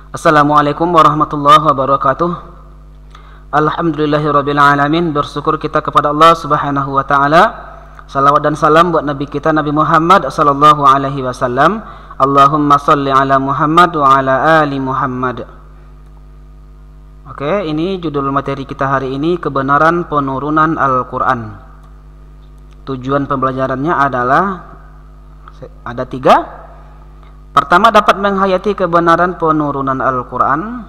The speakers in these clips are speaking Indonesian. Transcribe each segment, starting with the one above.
Assalamualaikum warahmatullahi wabarakatuh. Alhamdulillahirabbil alamin. Bersyukur kita kepada Allah Subhanahu wa taala. Salawat dan salam buat nabi kita Nabi Muhammad sallallahu alaihi wasallam. Allahumma shalli ala Muhammad wa ala ali Muhammad. Oke, ini judul materi kita hari ini, kebenaran penurunan Al-Qur'an. Tujuan pembelajarannya adalah ada 3. Pertama, dapat menghayati kebenaran penurunan Al-Quran.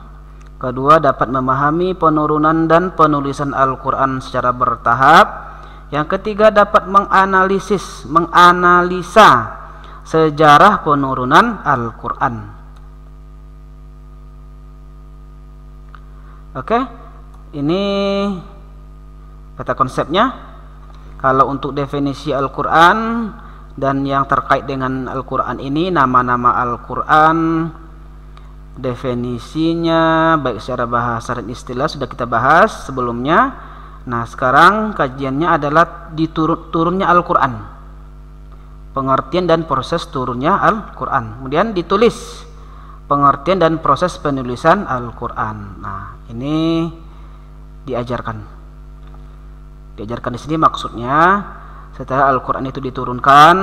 Kedua, dapat memahami penurunan dan penulisan Al-Quran secara bertahap. Yang ketiga, dapat menganalisa sejarah penurunan Al-Quran. Oke, ini kata konsepnya. Kalau untuk definisi Al-Quran dan yang terkait dengan Al-Quran ini, nama-nama Al-Quran, definisinya baik secara bahasa dan istilah sudah kita bahas sebelumnya. Nah, sekarang kajiannya adalah turunnya Al-Quran, pengertian dan proses turunnya Al-Quran. Kemudian ditulis, pengertian dan proses penulisan Al-Quran. Nah, ini diajarkan di sini maksudnya. Setelah Al-Quran itu diturunkan,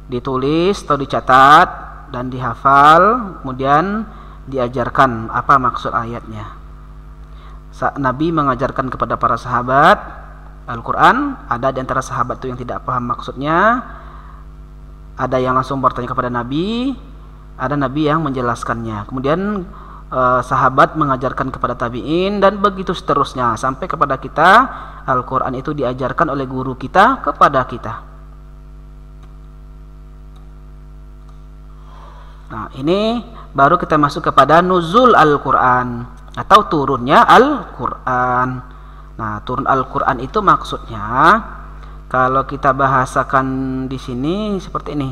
ditulis atau dicatat dan dihafal, kemudian diajarkan apa maksud ayatnya. Nabi mengajarkan kepada para sahabat Al-Quran. Ada di antara sahabat itu yang tidak paham maksudnya, ada yang langsung bertanya kepada Nabi, ada Nabi yang menjelaskannya. Kemudian sahabat mengajarkan kepada tabi'in, dan begitu seterusnya sampai kepada kita. Al-Quran itu diajarkan oleh guru kita kepada kita. Nah, ini baru kita masuk kepada nuzul Al-Quran atau turunnya Al-Quran. Nah, turun Al-Quran itu maksudnya, kalau kita bahasakan di sini seperti ini.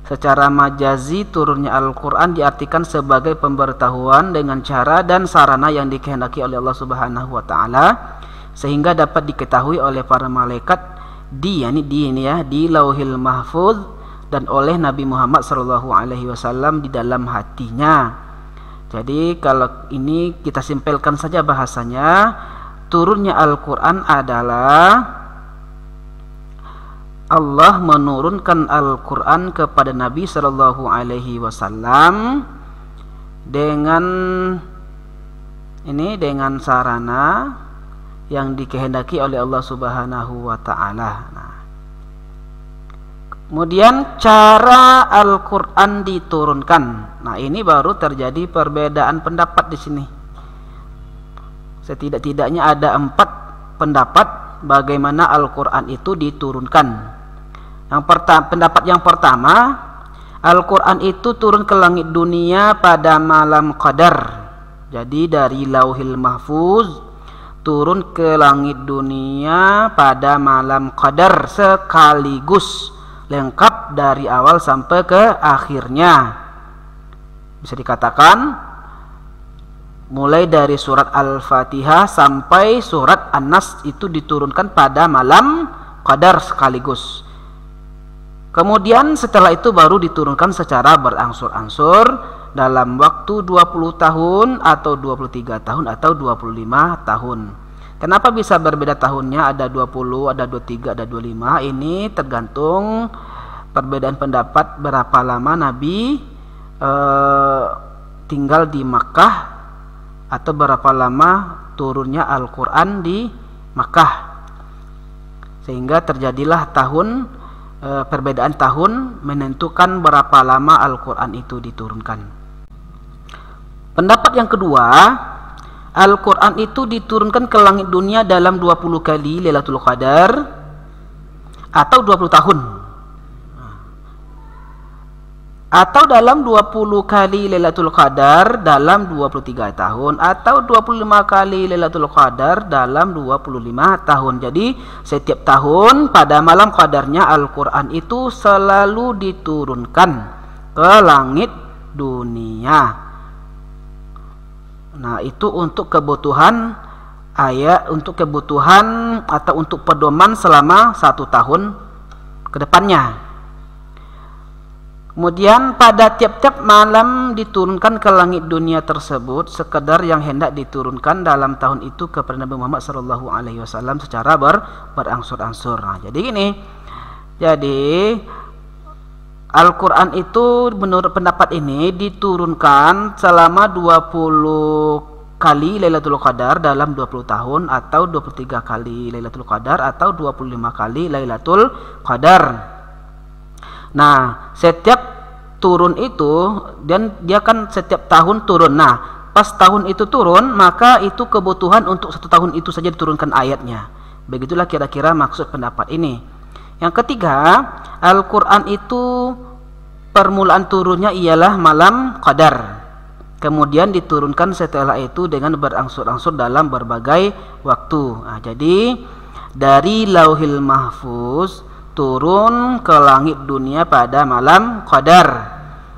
Secara majazi, turunnya Al-Quran diartikan sebagai pemberitahuan dengan cara dan sarana yang dikehendaki oleh Allah Subhanahu wa taala, sehingga dapat diketahui oleh para malaikat di Lauhil Mahfuz dan oleh Nabi Muhammad sallallahu alaihi wasallam di dalam hatinya. Jadi kalau ini kita simpelkan saja bahasanya, turunnya Al-Quran adalah Allah menurunkan Al-Quran kepada Nabi sallallahu alaihi wasallam dengan sarana yang dikehendaki oleh Allah Subhanahu wa taala. Nah, kemudian cara Al-Quran diturunkan. Nah, ini baru terjadi perbedaan pendapat di sini. Setidak-tidaknya ada 4 pendapat bagaimana Al-Quran itu diturunkan. Pendapat yang pertama, Al-Quran itu turun ke langit dunia pada malam Qadar. Jadi dari Lauhil Mahfuz turun ke langit dunia pada malam Qadar sekaligus, lengkap dari awal sampai ke akhirnya. Bisa dikatakan mulai dari surat Al-Fatihah sampai surat An-Nas itu diturunkan pada malam Qadar sekaligus. Kemudian setelah itu baru diturunkan secara berangsur-angsur dalam waktu 20 tahun atau 23 tahun atau 25 tahun. Kenapa bisa berbeda tahunnya? Ada 20, ada 23, ada 25. Ini tergantung perbedaan pendapat berapa lama Nabi tinggal di Makkah, atau berapa lama turunnya Al-Quran di Makkah, sehingga terjadilah perbedaan tahun menentukan berapa lama Al-Quran itu diturunkan. Pendapat yang kedua, Al-Quran itu diturunkan ke langit dunia dalam 20 kali Lailatul Qadar atau 20 tahun, atau dalam 20 kali Lailatul Qadar dalam 23 tahun, atau 25 kali Lailatul Qadar dalam 25 tahun. Jadi setiap tahun pada malam qadarnya Al-Quran itu selalu diturunkan ke langit dunia. Nah, itu untuk kebutuhan atau untuk pedoman selama 1 tahun ke depannya. Kemudian pada tiap-tiap malam diturunkan ke langit dunia tersebut sekadar yang hendak diturunkan dalam tahun itu kepada Nabi Muhammad SAW secara berangsur-angsur. Nah, jadi gini. Jadi Al-Quran itu menurut pendapat ini diturunkan selama 20 kali Lailatul Qadar dalam 20 tahun, atau 23 kali Lailatul Qadar, atau 25 kali Lailatul Qadar. Nah, setiap turun itu, dan dia kan setiap tahun turun. Nah, pas tahun itu turun, maka itu kebutuhan untuk satu tahun itu saja diturunkan ayatnya. Begitulah kira-kira maksud pendapat ini. Yang ketiga, Al-Quran itu permulaan turunnya ialah malam Qadar. Kemudian diturunkan setelah itu dengan berangsur-angsur dalam berbagai waktu. Nah, jadi dari Lauhil Mahfuz turun ke langit dunia pada malam Qadar.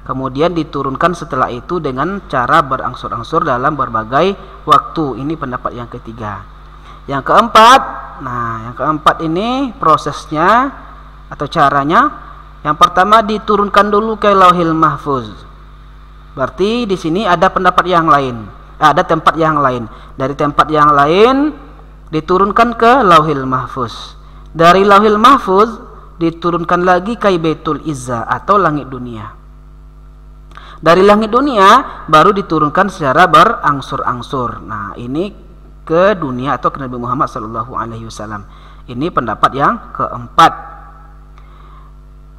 Kemudian diturunkan setelah itu dengan cara berangsur-angsur dalam berbagai waktu. Ini pendapat yang ketiga. Yang keempat, nah yang keempat ini prosesnya atau caranya. Yang pertama diturunkan dulu ke Lauhil Mahfuz. Berarti di sini ada pendapat yang lain. Ada tempat yang lain. Dari tempat yang lain diturunkan ke Lauhil Mahfuz. Dari Lauhil Mahfuz diturunkan lagi ke Baitul Izzah atau langit dunia. Dari langit dunia baru diturunkan secara berangsur-angsur. Nah, ini ke dunia atau ke Nabi Muhammad SAW. Ini pendapat yang keempat.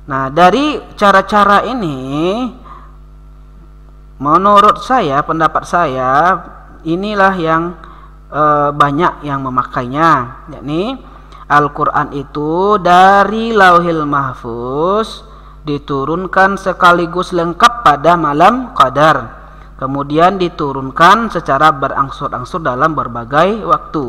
Nah, dari cara-cara ini menurut saya, pendapat saya, inilah yang banyak yang memakainya, yakni Al-Quran itu dari Lauhil Mahfuz diturunkan sekaligus lengkap pada malam Qadar. Kemudian diturunkan secara berangsur-angsur dalam berbagai waktu.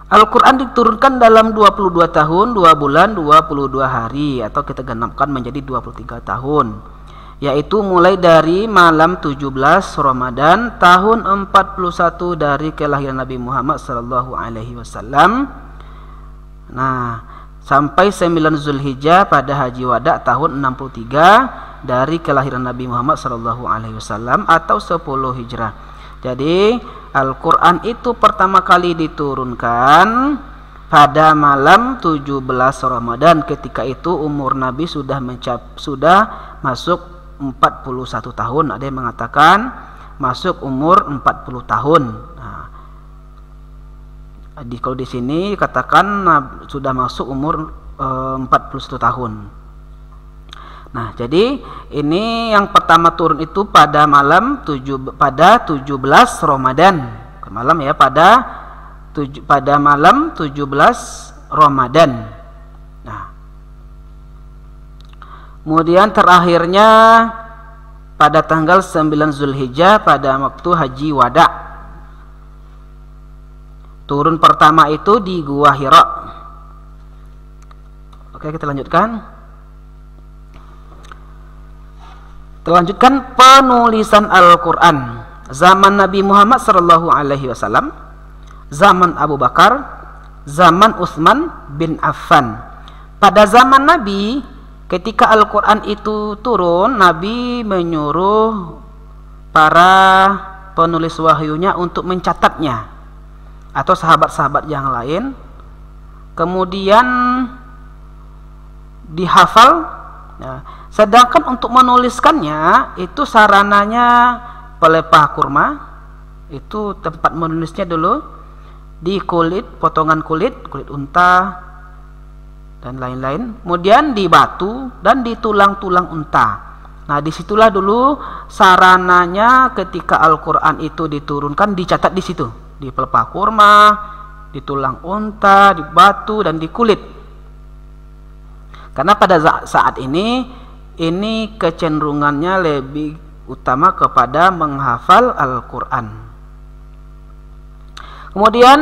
Al-Quran diturunkan dalam 22 tahun, 2 bulan, 22 hari, atau kita genapkan menjadi 23 tahun. Yaitu mulai dari malam 17 Ramadan tahun 41 dari kelahiran Nabi Muhammad SAW. Nah, sampai 9 Zulhijjah pada Haji Wada tahun 63 dari kelahiran Nabi Muhammad SAW, atau 10 Hijrah. Jadi Al-Quran itu pertama kali diturunkan pada malam 17 Ramadan. Ketika itu umur Nabi sudah masuk 41 tahun. Ada yang mengatakan masuk umur 40 tahun. Nah, kalau di sini katakan sudah masuk umur 41 tahun. Nah, jadi ini yang pertama turun itu pada malam 17 Ramadan. Malam ya, pada malam 17 Ramadan. Kemudian terakhirnya pada tanggal 9 Zulhijjah pada waktu Haji Wada. Turun pertama itu di Gua Hira. Oke, kita lanjutkan. Terlanjutkan penulisan Al-Quran. Zaman Nabi Muhammad SAW, zaman Abu Bakar, zaman Utsman bin Affan. Pada zaman Nabi, ketika Al-Quran itu turun, Nabi menyuruh para penulis wahyunya untuk mencatatnya, atau sahabat-sahabat yang lain. Kemudian dihafal. Sedangkan untuk menuliskannya itu sarananya pelepah kurma. Itu tempat menulisnya dulu di kulit, potongan kulit unta dan lain-lain, kemudian di batu dan di tulang-tulang unta. Nah, disitulah dulu sarananya ketika Al-Quran itu diturunkan, dicatat di situ, di pelepah kurma, di tulang unta, di batu, dan di kulit. Karena pada saat ini kecenderungannya lebih utama kepada menghafal Al-Quran. Kemudian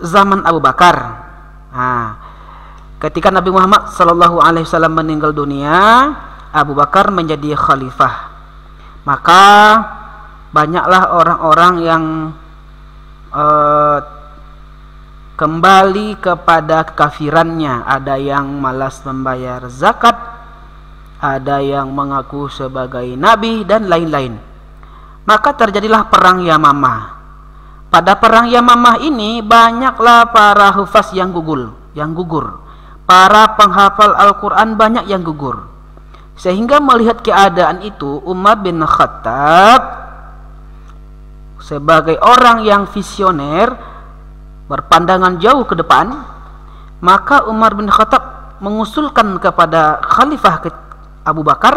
zaman Abu Bakar. Nah, ketika Nabi Muhammad SAW meninggal dunia, Abu Bakar menjadi khalifah. Maka banyaklah orang-orang yang kembali kepada kekafirannya. Ada yang malas membayar zakat, ada yang mengaku sebagai nabi dan lain-lain. Maka terjadilah perang Yamamah. Pada perang Yamamah ini banyaklah para hufaz yang gugur. Para penghafal Al-Quran banyak yang gugur. Sehingga melihat keadaan itu, Umar bin Khattab sebagai orang yang visioner, berpandangan jauh ke depan, maka Umar bin Khattab mengusulkan kepada Khalifah Abu Bakar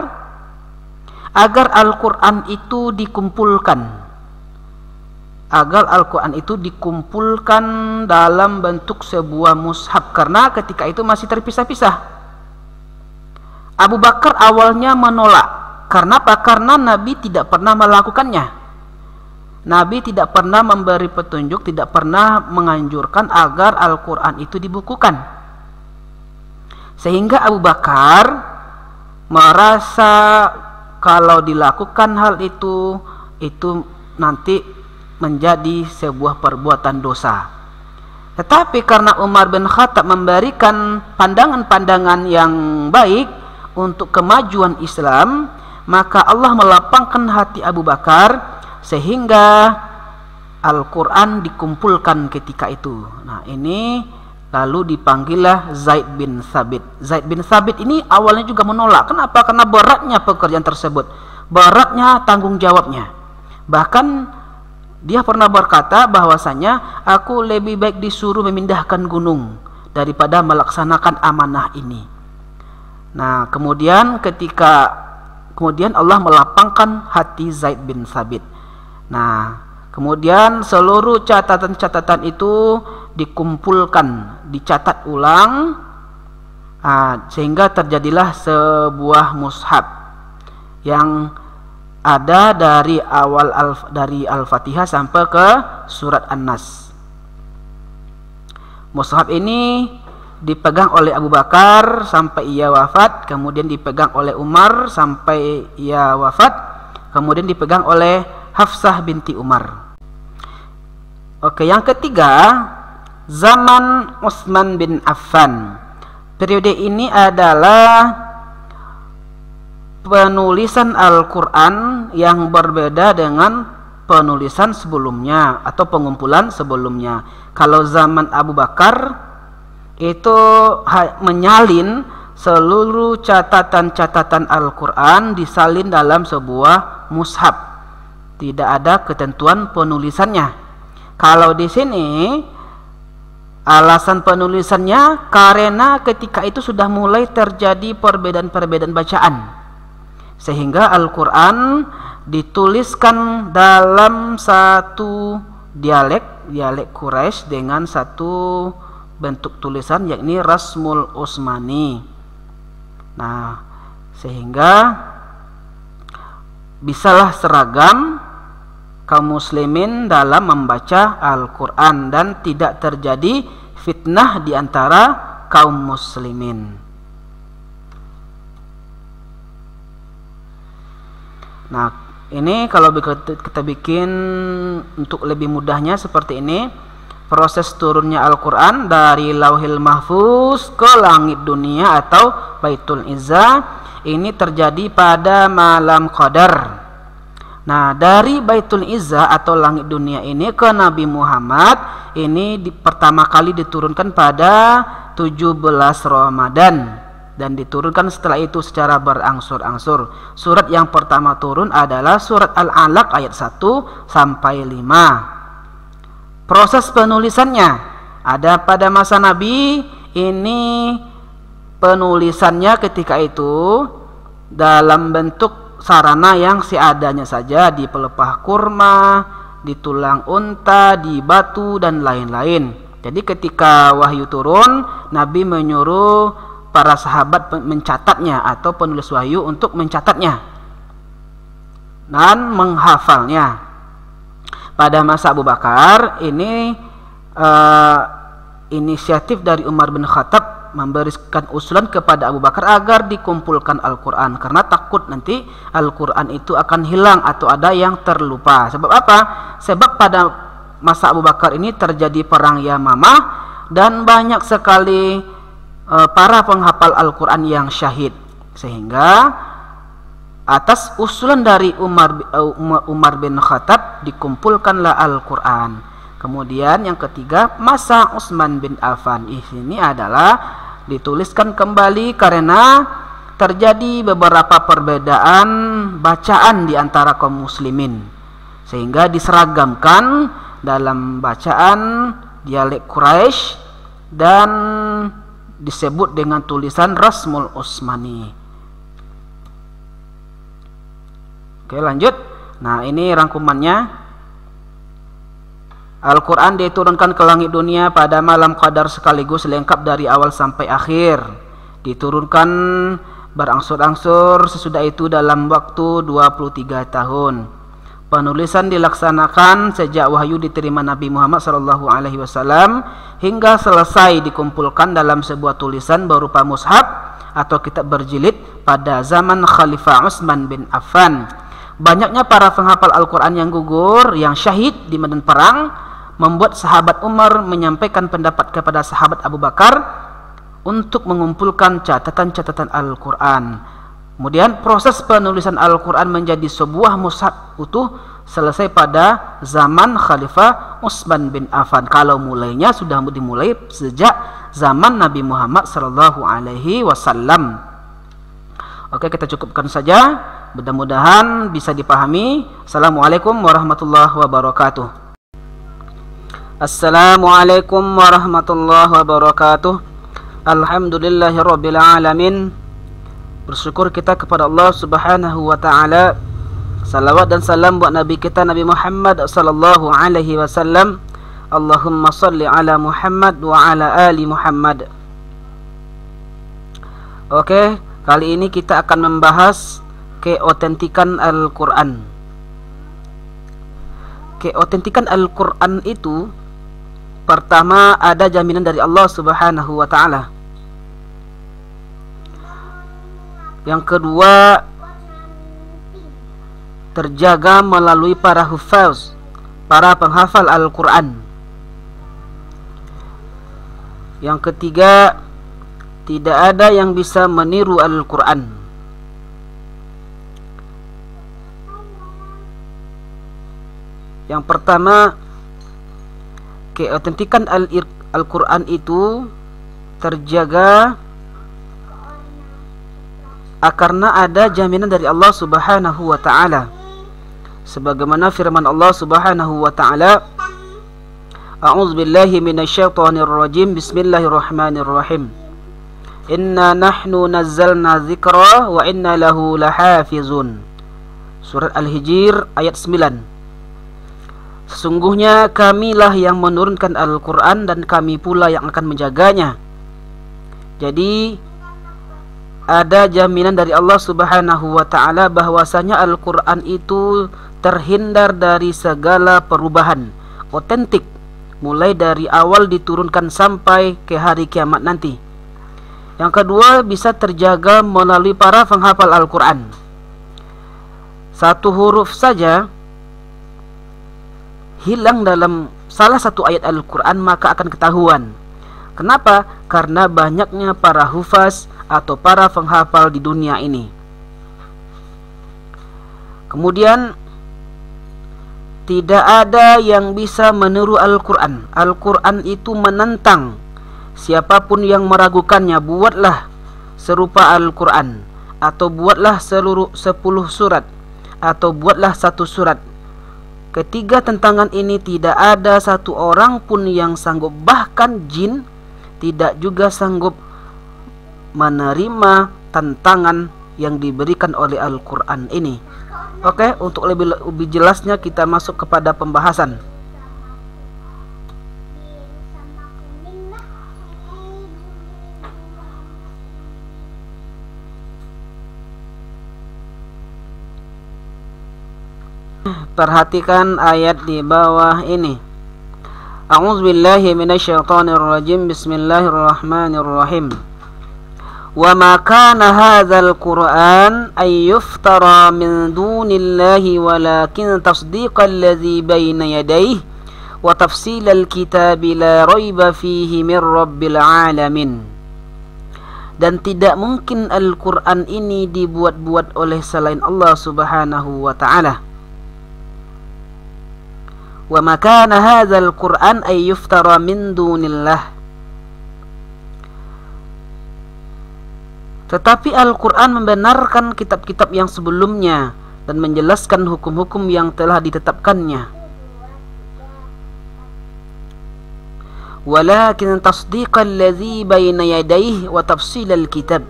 agar Al-Quran itu dikumpulkan. Dalam bentuk sebuah mushaf, karena ketika itu masih terpisah-pisah. Abu Bakar awalnya menolak. Karena apa? Karena Nabi tidak pernah melakukannya. Nabi tidak pernah memberi petunjuk, tidak pernah menganjurkan agar Al-Quran itu dibukukan. Sehingga Abu Bakar merasa kalau dilakukan hal itu nanti menjadi sebuah perbuatan dosa. Tetapi karena Umar bin Khattab memberikan pandangan-pandangan yang baik untuk kemajuan Islam, maka Allah melapangkan hati Abu Bakar sehingga Al-Quran dikumpulkan ketika itu. Nah, ini lalu dipanggillah Zaid bin Thabit. Zaid bin Thabit ini awalnya juga menolak. Kenapa? Karena beratnya pekerjaan tersebut, beratnya tanggung jawabnya. Bahkan dia pernah berkata bahwasanya aku lebih baik disuruh memindahkan gunung daripada melaksanakan amanah ini. Nah, kemudian Allah melapangkan hati Zaid bin Thabit. Nah, kemudian seluruh catatan-catatan itu dikumpulkan, dicatat ulang, sehingga terjadilah sebuah mushaf yang ada dari awal dari Al-Fatihah sampai ke surat An-Nas. Mushaf ini dipegang oleh Abu Bakar sampai ia wafat, kemudian dipegang oleh Umar sampai ia wafat, kemudian dipegang oleh Hafsah binti Umar. Oke, yang ketiga, zaman Utsman bin Affan. Periode ini adalah penulisan Al-Quran yang berbeda dengan penulisan sebelumnya atau pengumpulan sebelumnya. Kalau zaman Abu Bakar itu menyalin seluruh catatan-catatan Al-Quran disalin dalam sebuah mushaf. Tidak ada ketentuan penulisannya. Kalau di sini alasan penulisannya karena ketika itu sudah mulai terjadi perbedaan-perbedaan bacaan. Sehingga Al-Quran dituliskan dalam satu dialek Quraisy dengan satu bentuk tulisan, yakni Rasmul Utsmani. Nah, sehingga bisalah seragam kaum muslimin dalam membaca Al-Quran dan tidak terjadi fitnah di antara kaum muslimin. Nah, ini kalau kita bikin untuk lebih mudahnya seperti ini, proses turunnya Al-Quran dari Lauhil Mahfuz ke langit dunia atau Baitul Izzah ini terjadi pada malam Qadar. Nah, dari Baitul Izzah atau langit dunia ini ke Nabi Muhammad ini pertama kali diturunkan pada 17 Ramadan. Dan diturunkan setelah itu secara berangsur-angsur. Surat yang pertama turun adalah surat Al-Alaq ayat 1 sampai 5. Proses penulisannya ada pada masa Nabi, ini penulisannya ketika itu dalam bentuk sarana yang seadanya saja, di pelepah kurma, di tulang unta, di batu dan lain-lain. Jadi ketika wahyu turun, Nabi menyuruh para sahabat mencatatnya atau penulis wahyu untuk mencatatnya dan menghafalnya. Pada masa Abu Bakar ini inisiatif dari Umar bin Khattab memberikan usulan kepada Abu Bakar agar dikumpulkan Al-Quran, karena takut nanti Al-Quran itu akan hilang atau ada yang terlupa. Sebab apa? Sebab pada masa Abu Bakar ini terjadi perang Yamamah dan banyak sekali para penghafal Al-Quran yang syahid. Sehingga atas usulan dari Umar bin Khattab dikumpulkanlah Al-Quran. Kemudian yang ketiga, masa Utsman bin Affan. Ini adalah dituliskan kembali karena terjadi beberapa perbedaan bacaan di antara kaum muslimin, sehingga diseragamkan dalam bacaan dialek Quraisy dan disebut dengan tulisan Rasmul Utsmani. Oke, lanjut. Nah, ini rangkumannya. Al-Quran diturunkan ke langit dunia pada malam qadar sekaligus lengkap dari awal sampai akhir. Diturunkan berangsur-angsur, sesudah itu dalam waktu 23 tahun. Penulisan dilaksanakan sejak wahyu diterima Nabi Muhammad SAW hingga selesai dikumpulkan dalam sebuah tulisan berupa mushaf atau kitab berjilid pada zaman Khalifah Utsman bin Affan. Banyaknya para penghafal Al-Quran yang gugur, yang syahid di medan perang, membuat sahabat Umar menyampaikan pendapat kepada sahabat Abu Bakar untuk mengumpulkan catatan-catatan Al-Quran. Kemudian proses penulisan Al-Quran menjadi sebuah mushaf utuh selesai pada zaman Khalifah Utsman bin Affan. Kalau mulainya sudah dimulai sejak zaman Nabi Muhammad SAW. Oke, kita cukupkan saja. Mudah-mudahan bisa dipahami. Assalamualaikum warahmatullahi wabarakatuh. Assalamualaikum warahmatullahi wabarakatuh. Alhamdulillahirabbil alamin. Bersyukur kita kepada Allah Subhanahu wa taala. Salawat dan salam buat nabi kita Nabi Muhammad sallallahu alaihi wasallam. Allahumma shalli ala Muhammad wa ala ali Muhammad. Oke, kali ini kita akan membahas keotentikan Al-Qur'an. Keotentikan Al-Qur'an itu, pertama, ada jaminan dari Allah Subhanahu wa taala. Yang kedua, terjaga melalui para hufaz, para penghafal Al-Quran. Yang ketiga, tidak ada yang bisa meniru Al-Quran. Yang pertama, keotentikan Al-Quran itu terjaga karena ada jaminan dari Allah Subhanahu wa taala. Sebagaimana firman Allah Subhanahu wa taala, A'udzubillahi minasyaitonir rajim. Bismillahirrahmanirrahim. Inna nahnu nazzalna dzikra wa inna lahu lahafizun. Surat Al-Hijr ayat 9. Sesungguhnya kamilah yang menurunkan Al-Quran dan kami pula yang akan menjaganya. Jadi ada jaminan dari Allah Subhanahu wa taala bahwasanya Al-Quran itu terhindar dari segala perubahan, otentik, mulai dari awal diturunkan sampai ke hari kiamat nanti. Yang kedua, bisa terjaga melalui para penghafal Al-Quran. Satu huruf saja hilang dalam salah satu ayat Al-Quran maka akan ketahuan. Kenapa? Karena banyaknya para hufaz atau para penghafal di dunia ini. Kemudian, tidak ada yang bisa meniru Al-Quran. Al-Quran itu menentang siapapun yang meragukannya. Buatlah serupa Al-Quran, atau buatlah 10 surat, atau buatlah 1 surat. Ketiga tentangan ini tidak ada satu orang pun yang sanggup, bahkan jin tidak juga sanggup menerima tantangan yang diberikan oleh Al-Quran ini. Oke, untuk lebih jelasnya kita masuk kepada pembahasan. Perhatikan ayat di bawah ini. A'udzubillahi minasyaitonirrajim. Bismillahirrahmanirrahim. Wa ma kana hadzal Qur'an ay yuftara min dunillahi walakin tasdiqal ladzi baina yadayhi wa tafsilal kitabi la raiba fihi min rabbil alamin. dan tidak mungkin Al-Quran ini dibuat-buat oleh selain Allah Subhanahu wa ta'ala. Wa ma kana hadzal Qur'an ay yuftara min dunillah. Tetapi Al-Quran membenarkan kitab-kitab yang sebelumnya dan menjelaskan hukum-hukum yang telah ditetapkannya. Walakin tasdiqal ladzi baina yadayhi wa tafsilal kitab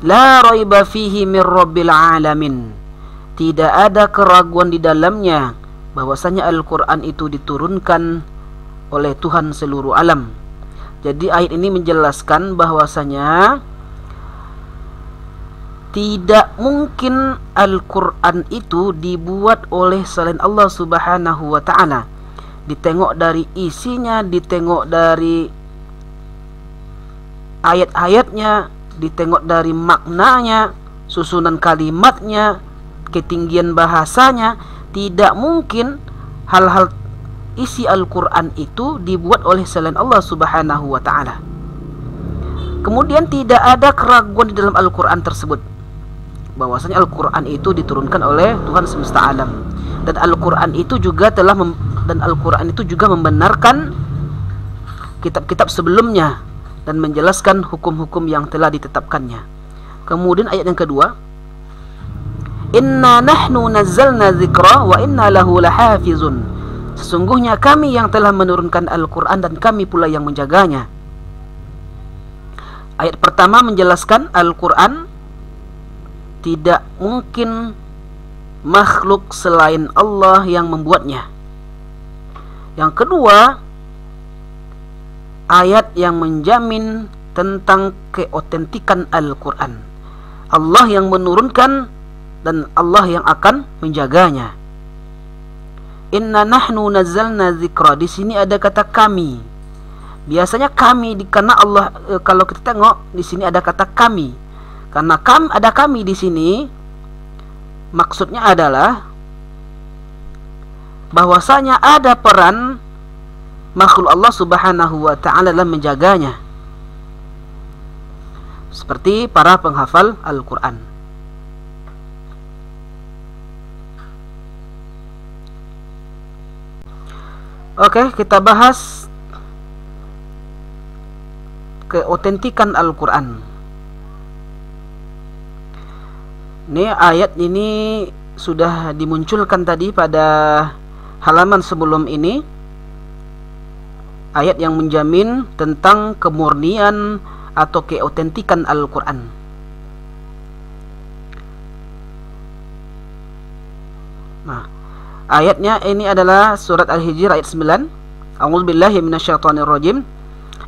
la raiba fihi min rabbil alamin. Tidak ada keraguan di dalamnya bahwasanya Al-Quran itu diturunkan oleh Tuhan seluruh alam. Jadi ayat ini menjelaskan bahwasanya tidak mungkin Al-Quran itu dibuat oleh selain Allah Subhanahu wa ta'ala. Ditengok dari isinya, ditengok dari ayat-ayatnya, ditengok dari maknanya, susunan kalimatnya, ketinggian bahasanya. Tidak mungkin hal-hal isi Al-Quran itu dibuat oleh selain Allah Subhanahu wa ta'ala. Kemudian tidak ada keraguan di dalam Al-Quran tersebut bahwasanya Al-Quran itu diturunkan oleh Tuhan semesta alam. Dan Al-Quran itu juga membenarkan kitab-kitab sebelumnya dan menjelaskan hukum-hukum yang telah ditetapkannya. Kemudian ayat yang kedua, inna nahnu nazzalna dzikra wa inna lahu lahafizun. Sesungguhnya kami yang telah menurunkan Al-Quran dan kami pula yang menjaganya. Ayat pertama menjelaskan Al-Quran tidak mungkin makhluk selain Allah yang membuatnya. Yang kedua, ayat yang menjamin tentang keotentikan Al-Quran. Allah yang menurunkan dan Allah yang akan menjaganya. Inna nahnu nazzalna dzikra. Di sini ada kata kami. Biasanya kami karena Allah, kalau kita tengok di sini ada kata kami. Karena ada kami di sini, maksudnya adalah bahwasanya ada peran makhluk Allah Subhanahu wa ta'ala dalam menjaganya, seperti para penghafal Al-Quran. Oke, kita bahas keotentikan Al-Quran. Ini ayat ini sudah dimunculkan tadi pada halaman sebelum ini. Ayat yang menjamin tentang kemurnian atau keotentikan Al-Quran. Nah, ayatnya ini adalah surat Al-Hijr ayat 9. A'udzubillahi minasyaitonirrajim.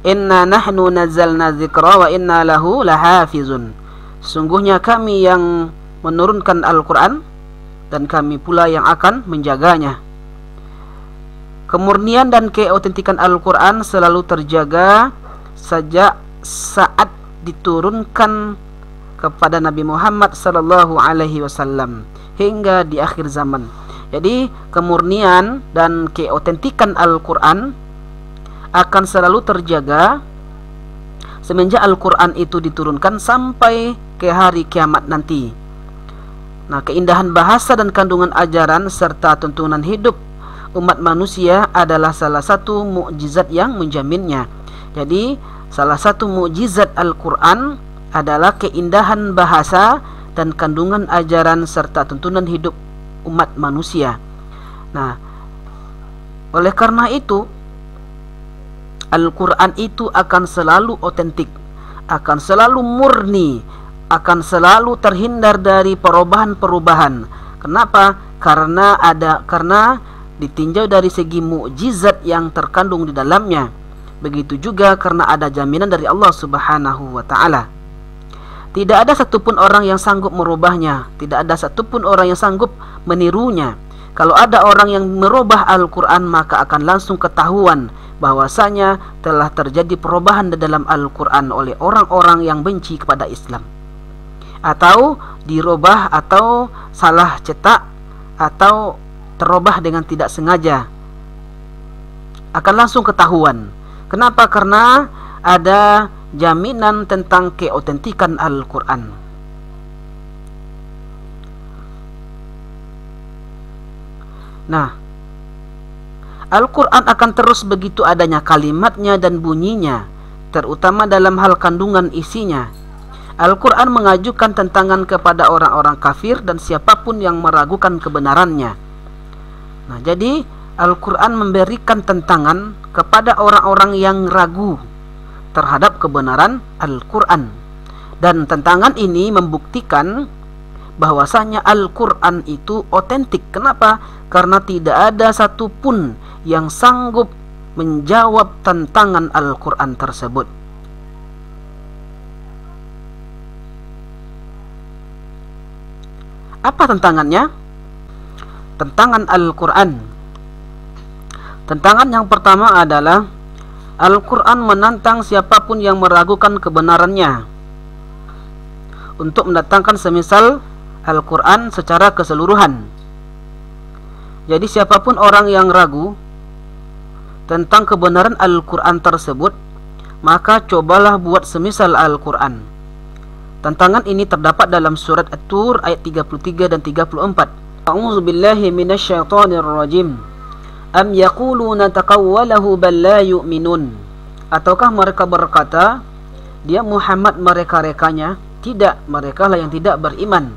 Inna nahnu nazzalna dzikra wa inna lahu lahafizun. Sungguhnya kami yang menurunkan Al-Quran dan kami pula yang akan menjaganya. Kemurnian dan keotentikan Al-Quran selalu terjaga sejak saat diturunkan kepada Nabi Muhammad sallallahu alaihi wasallam hingga di akhir zaman. Jadi kemurnian dan keotentikan Al-Quran akan selalu terjaga semenjak Al-Quran itu diturunkan sampai ke hari kiamat nanti. Nah, keindahan bahasa dan kandungan ajaran serta tuntunan hidup umat manusia adalah salah satu mukjizat yang menjaminnya. Jadi, salah satu mukjizat Al-Quran adalah keindahan bahasa dan kandungan ajaran serta tuntunan hidup umat manusia. Nah, oleh karena itu Al-Quran itu akan selalu otentik, akan selalu murni, akan selalu terhindar dari perubahan-perubahan. Kenapa? Karena ditinjau dari segi mukjizat yang terkandung di dalamnya. Begitu juga karena ada jaminan dari Allah Subhanahu wa ta'ala. Tidak ada satupun orang yang sanggup merubahnya, tidak ada satupun orang yang sanggup menirunya. Kalau ada orang yang merubah Al-Quran, maka akan langsung ketahuan bahwasanya telah terjadi perubahan di dalam Al-Quran oleh orang-orang yang benci kepada Islam, atau dirubah, atau salah cetak, atau terubah dengan tidak sengaja. Akan langsung ketahuan. Kenapa? Karena ada jaminan tentang keotentikan Al-Quran. Nah, Al-Quran akan terus begitu adanya kalimatnya dan bunyinya, terutama dalam hal kandungan isinya. Al-Quran mengajukan tentangan kepada orang-orang kafir dan siapapun yang meragukan kebenarannya. Nah, jadi Al-Quran memberikan tentangan kepada orang-orang yang ragu terhadap kebenaran Al-Quran. Dan tentangan ini membuktikan bahwasanya Al-Quran itu otentik. Kenapa? Karena tidak ada satupun yang sanggup menjawab tantangan Al-Quran tersebut. Apa tantangannya? Tantangan Al-Quran. Tantangan yang pertama adalah Al-Quran menantang siapapun yang meragukan kebenarannya untuk mendatangkan semisal Al-Quran secara keseluruhan. Jadi siapapun orang yang ragu tentang kebenaran Al-Quran tersebut, maka cobalah buat semisal Al-Quran. Tantangan ini terdapat dalam surat At-Tur ayat 33 dan 34. A'udzu billahi minasyaitonir rajim. Am yaquluna taqawwalahu bal la yu'minun. Ataukah mereka berkata, dia Muhammad mereka-rekanya? Tidak, mereka lah yang tidak beriman.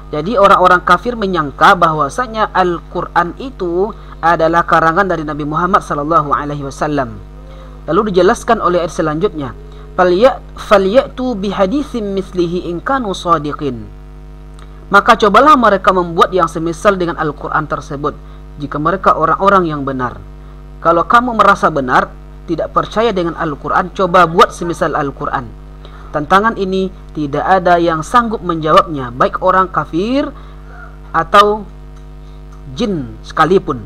Jadi orang-orang kafir menyangka bahwasanya Al-Quran itu adalah karangan dari Nabi Muhammad SAW. Lalu dijelaskan oleh ayat selanjutnya, falyatu bihaditsin mislihi in kanu shadiqin. Maka cobalah mereka membuat yang semisal dengan Al-Quran tersebut jika mereka orang-orang yang benar. Kalau kamu merasa benar, tidak percaya dengan Al-Quran, coba buat semisal Al-Quran. Tantangan ini tidak ada yang sanggup menjawabnya, baik orang kafir atau jin sekalipun.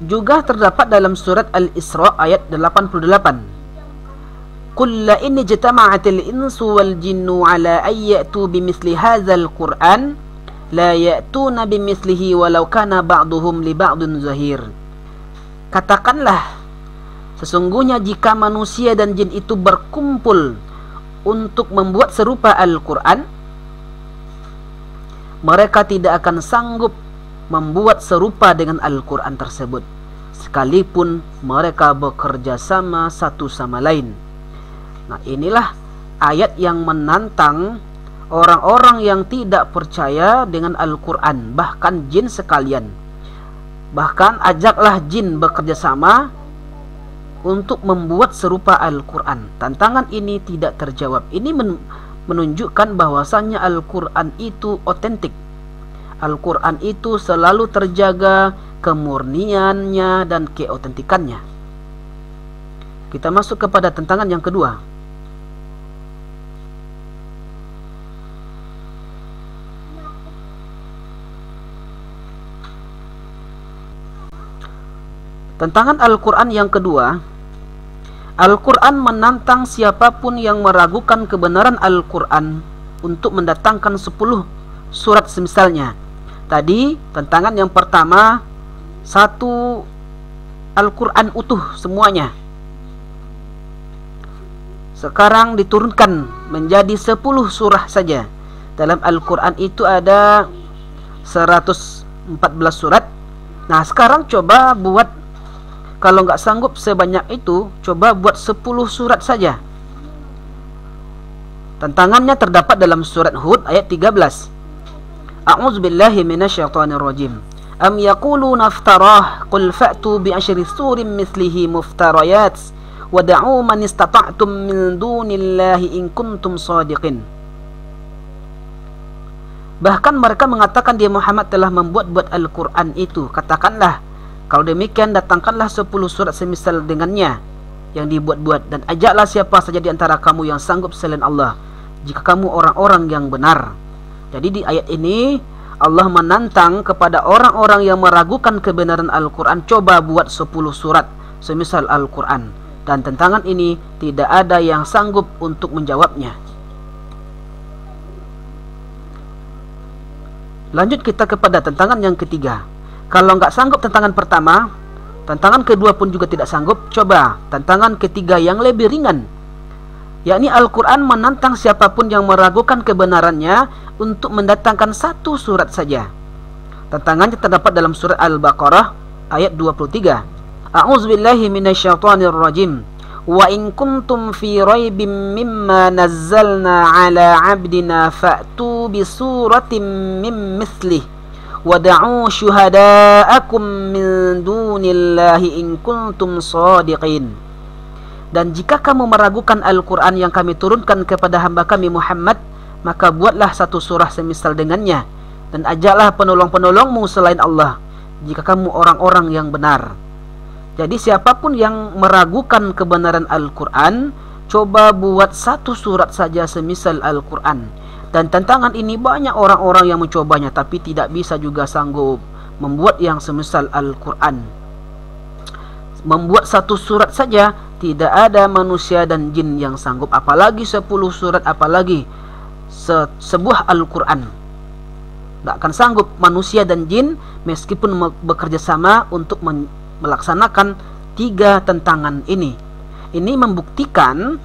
Juga terdapat dalam surat Al-Isra ayat 88. Qul la in ijtama'atil insu wal jinnu ala ay ya'tu bimithli hadzal Qur'an la ya'tuna bimithlihi walau kana ba'duhum li ba'din zahir. Katakanlah, sesungguhnya jika manusia dan jin itu berkumpul untuk membuat serupa Al-Quran, mereka tidak akan sanggup membuat serupa dengan Al-Quran tersebut, sekalipun mereka bekerja sama satu sama lain. Nah, inilah ayat yang menantang orang-orang yang tidak percaya dengan Al-Quran, bahkan jin sekalian. Bahkan ajaklah jin bekerja sama untuk membuat serupa Al-Quran. Tantangan ini tidak terjawab. Ini menunjukkan bahwasannya Al-Quran itu otentik. Al-Quran itu selalu terjaga kemurniannya dan keotentikannya. Kita masuk kepada tantangan yang kedua. Tantangan Al-Quran yang kedua, Al-Quran menantang siapapun yang meragukan kebenaran Al-Quran untuk mendatangkan 10 surat semisalnya. Tadi tantangan yang pertama, satu Al-Quran utuh semuanya. Sekarang diturunkan menjadi 10 surah saja. Dalam Al-Quran itu ada 114 surat. Nah, sekarang coba buat, kalau nggak sanggup sebanyak itu, coba buat 10 surat saja. Tantangannya terdapat dalam surat Hud ayat 13. A'udzu billahi minasyaitonir rajim. Am yaquluna iftarah qul fa'tu bi asyri surin mithlihi muftarayat wad'u man istata'tum min dunillahi in kuntum shadiqin. Bahkan mereka mengatakan dia Muhammad telah membuat-buat Al-Quran itu. Katakanlah, kalau demikian datangkanlah 10 surat semisal dengannya yang dibuat-buat, dan ajaklah siapa saja di antara kamu yang sanggup selain Allah, jika kamu orang-orang yang benar. Jadi di ayat ini Allah menantang kepada orang-orang yang meragukan kebenaran Al-Quran, coba buat 10 surat semisal Al-Quran. Dan tantangan ini tidak ada yang sanggup untuk menjawabnya. Lanjut kita kepada tantangan yang ketiga. Kalau nggak sanggup tantangan pertama, Tantangan kedua pun juga tidak sanggup. Coba tantangan ketiga yang lebih ringan, yakni Al-Quran menantang siapapun yang meragukan kebenarannya untuk mendatangkan satu surat saja. Tantangannya terdapat dalam surat Al-Baqarah ayat 23. A'udzubillahi minasyaitonirrajim. Wa in kuntum fi raibim mimma nazzalna ala 'abdina fa'tu bi suratin min mithlih wada'u syuhada'akum min dunillahi in kuntum shadiqin. Dan jika kamu meragukan Al-Quran yang kami turunkan kepada hamba kami Muhammad, maka buatlah satu surah semisal dengannya, dan ajaklah penolong-penolongmu selain Allah, jika kamu orang-orang yang benar. Jadi siapapun yang meragukan kebenaran Al-Quran, coba buat satu surat saja semisal Al-Quran. Dan tantangan ini banyak orang-orang yang mencobanya, tapi tidak bisa juga sanggup membuat yang semisal Al-Quran. Membuat satu surat saja, tidak ada manusia dan jin yang sanggup, apalagi 10 surat, apalagi sebuah Al-Quran. Tidak akan sanggup manusia dan jin meskipun bekerja sama untuk melaksanakan 3 tantangan ini. Ini membuktikan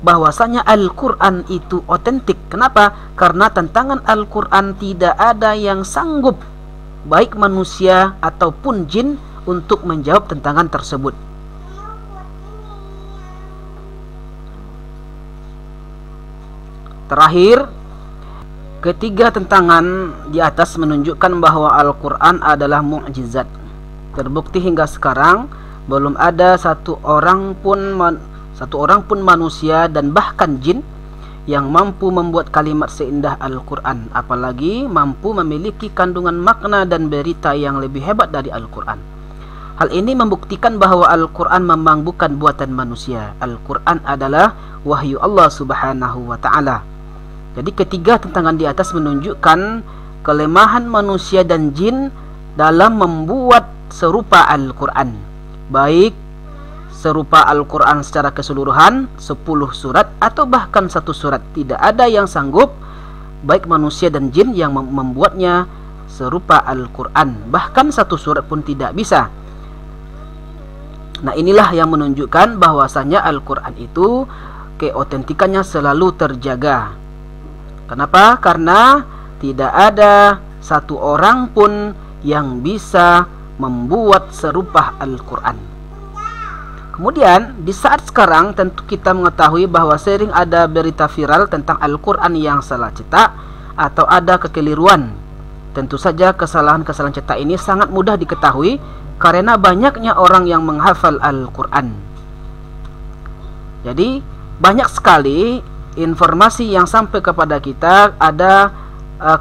bahwasanya Al-Quran itu otentik. Kenapa? Karena tantangan Al-Quran tidak ada yang sanggup, baik manusia ataupun jin, untuk menjawab tantangan tersebut. Terakhir, ketiga tantangan di atas menunjukkan bahwa Al-Quran adalah mukjizat. Terbukti hingga sekarang belum ada satu orang pun manusia dan bahkan jin yang mampu membuat kalimat seindah Al-Quran, apalagi mampu memiliki kandungan makna dan berita yang lebih hebat dari Al-Quran. Hal ini membuktikan bahwa Al-Quran memang bukan buatan manusia. Al-Quran adalah wahyu Allah Subhanahu wa ta'ala. Jadi ketiga tantangan di atas menunjukkan kelemahan manusia dan jin dalam membuat serupa Al-Quran, baik serupa Al-Quran secara keseluruhan 10 surat atau bahkan satu surat. Tidak ada yang sanggup, baik manusia dan jin, yang membuatnya serupa Al-Quran. Bahkan satu surat pun tidak bisa. Nah, inilah yang menunjukkan bahwasanya Al-Quran itu keotentikannya selalu terjaga. Kenapa? Karena tidak ada satu orang pun yang bisa membuat serupa Al-Quran. Kemudian di saat sekarang tentu kita mengetahui bahwa sering ada berita viral tentang Al-Quran yang salah cetak atau ada kekeliruan. Tentu saja kesalahan-kesalahan cetak ini sangat mudah diketahui karena banyaknya orang yang menghafal Al-Quran. Jadi banyak sekali informasi yang sampai kepada kita ada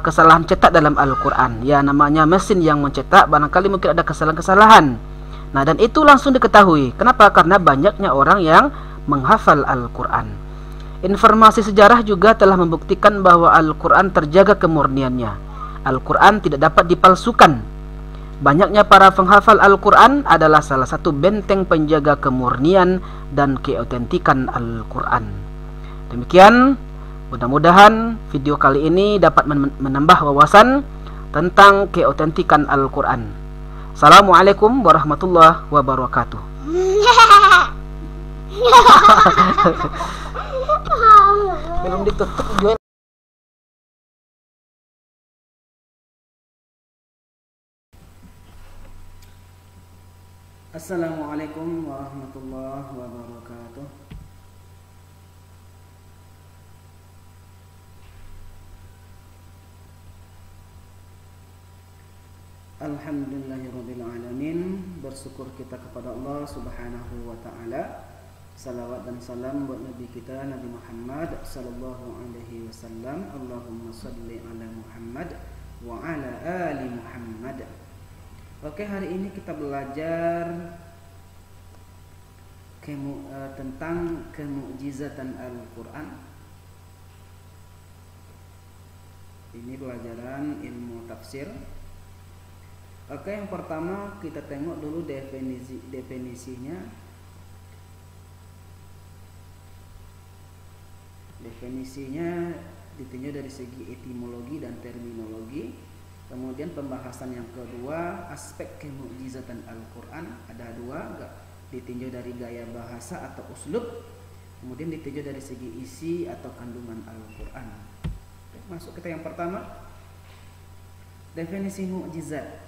kesalahan cetak dalam Al-Quran. Ya, namanya mesin yang mencetak, barangkali mungkin ada kesalahan-kesalahan. Nah, dan itu langsung diketahui. Kenapa? Karena banyaknya orang yang menghafal Al-Quran. Informasi sejarah juga telah membuktikan bahwa Al-Quran terjaga kemurniannya. Al-Quran tidak dapat dipalsukan. Banyaknya para penghafal Al-Quran adalah salah satu benteng penjaga kemurnian dan keotentikan Al-Quran. Demikian, mudah-mudahan video kali ini dapat menambah wawasan tentang keotentikan Al-Quran. Assalamualaikum warahmatullahi wabarakatuh. Belum ditutup juga. Assalamualaikum warahmatullahi wabarakatuh. Alhamdulillahirrabbilalamin. Bersyukur kita kepada Allah Subhanahu wa ta'ala. Salawat dan salam buat Nabi kita Nabi Muhammad sallallahu alaihi wasallam. Allahumma salli ala Muhammad wa ala ali Muhammad. Oke, hari ini kita belajar tentang kemukjizatan Al-Quran. Ini pelajaran ilmu tafsir. Oke, yang pertama kita tengok dulu definisinya. Definisinya ditinjau dari segi etimologi dan terminologi. Kemudian pembahasan yang kedua, aspek kemukjizatan Al-Quran. Ada dua, ditinjau dari gaya bahasa atau uslub, kemudian ditinjau dari segi isi atau kandungan Al-Quran. Masuk kita yang pertama, definisi mukjizat.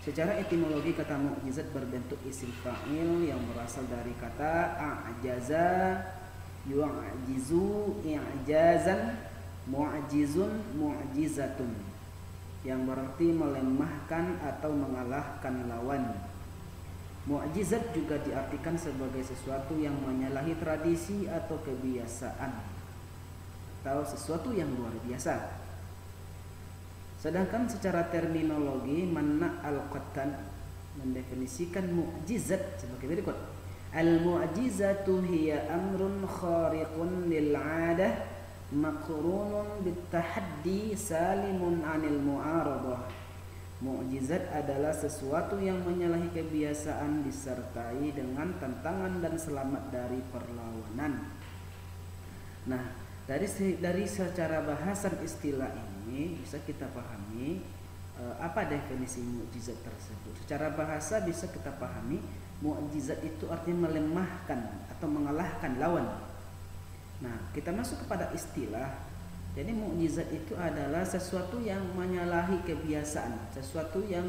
Secara etimologi kata mukjizat berbentuk isim fa'il yang berasal dari kata a'jaza, yu'jizu, i'jazan, mu'jizun, mu'jizatun, yang berarti melemahkan atau mengalahkan lawan. Mukjizat juga diartikan sebagai sesuatu yang menyalahi tradisi atau kebiasaan, atau sesuatu yang luar biasa. Sedangkan secara terminologi Manna Al-Qattan mendefinisikan mukjizat sebagai berikut: al-mu'jizatu hiya amrun khariqun lil 'adah maqrunun bitahaddi salimun 'anil mu'aradah. Mukjizat adalah sesuatu yang menyalahi kebiasaan disertai dengan tantangan dan selamat dari perlawanan. Nah, dari secara bahasan istilah ini bisa kita pahami apa definisi mukjizat tersebut. Secara bahasa bisa kita pahami mukjizat itu artinya melemahkan atau mengalahkan lawan. Nah, kita masuk kepada istilah. Jadi mukjizat itu adalah sesuatu yang menyalahi kebiasaan, sesuatu yang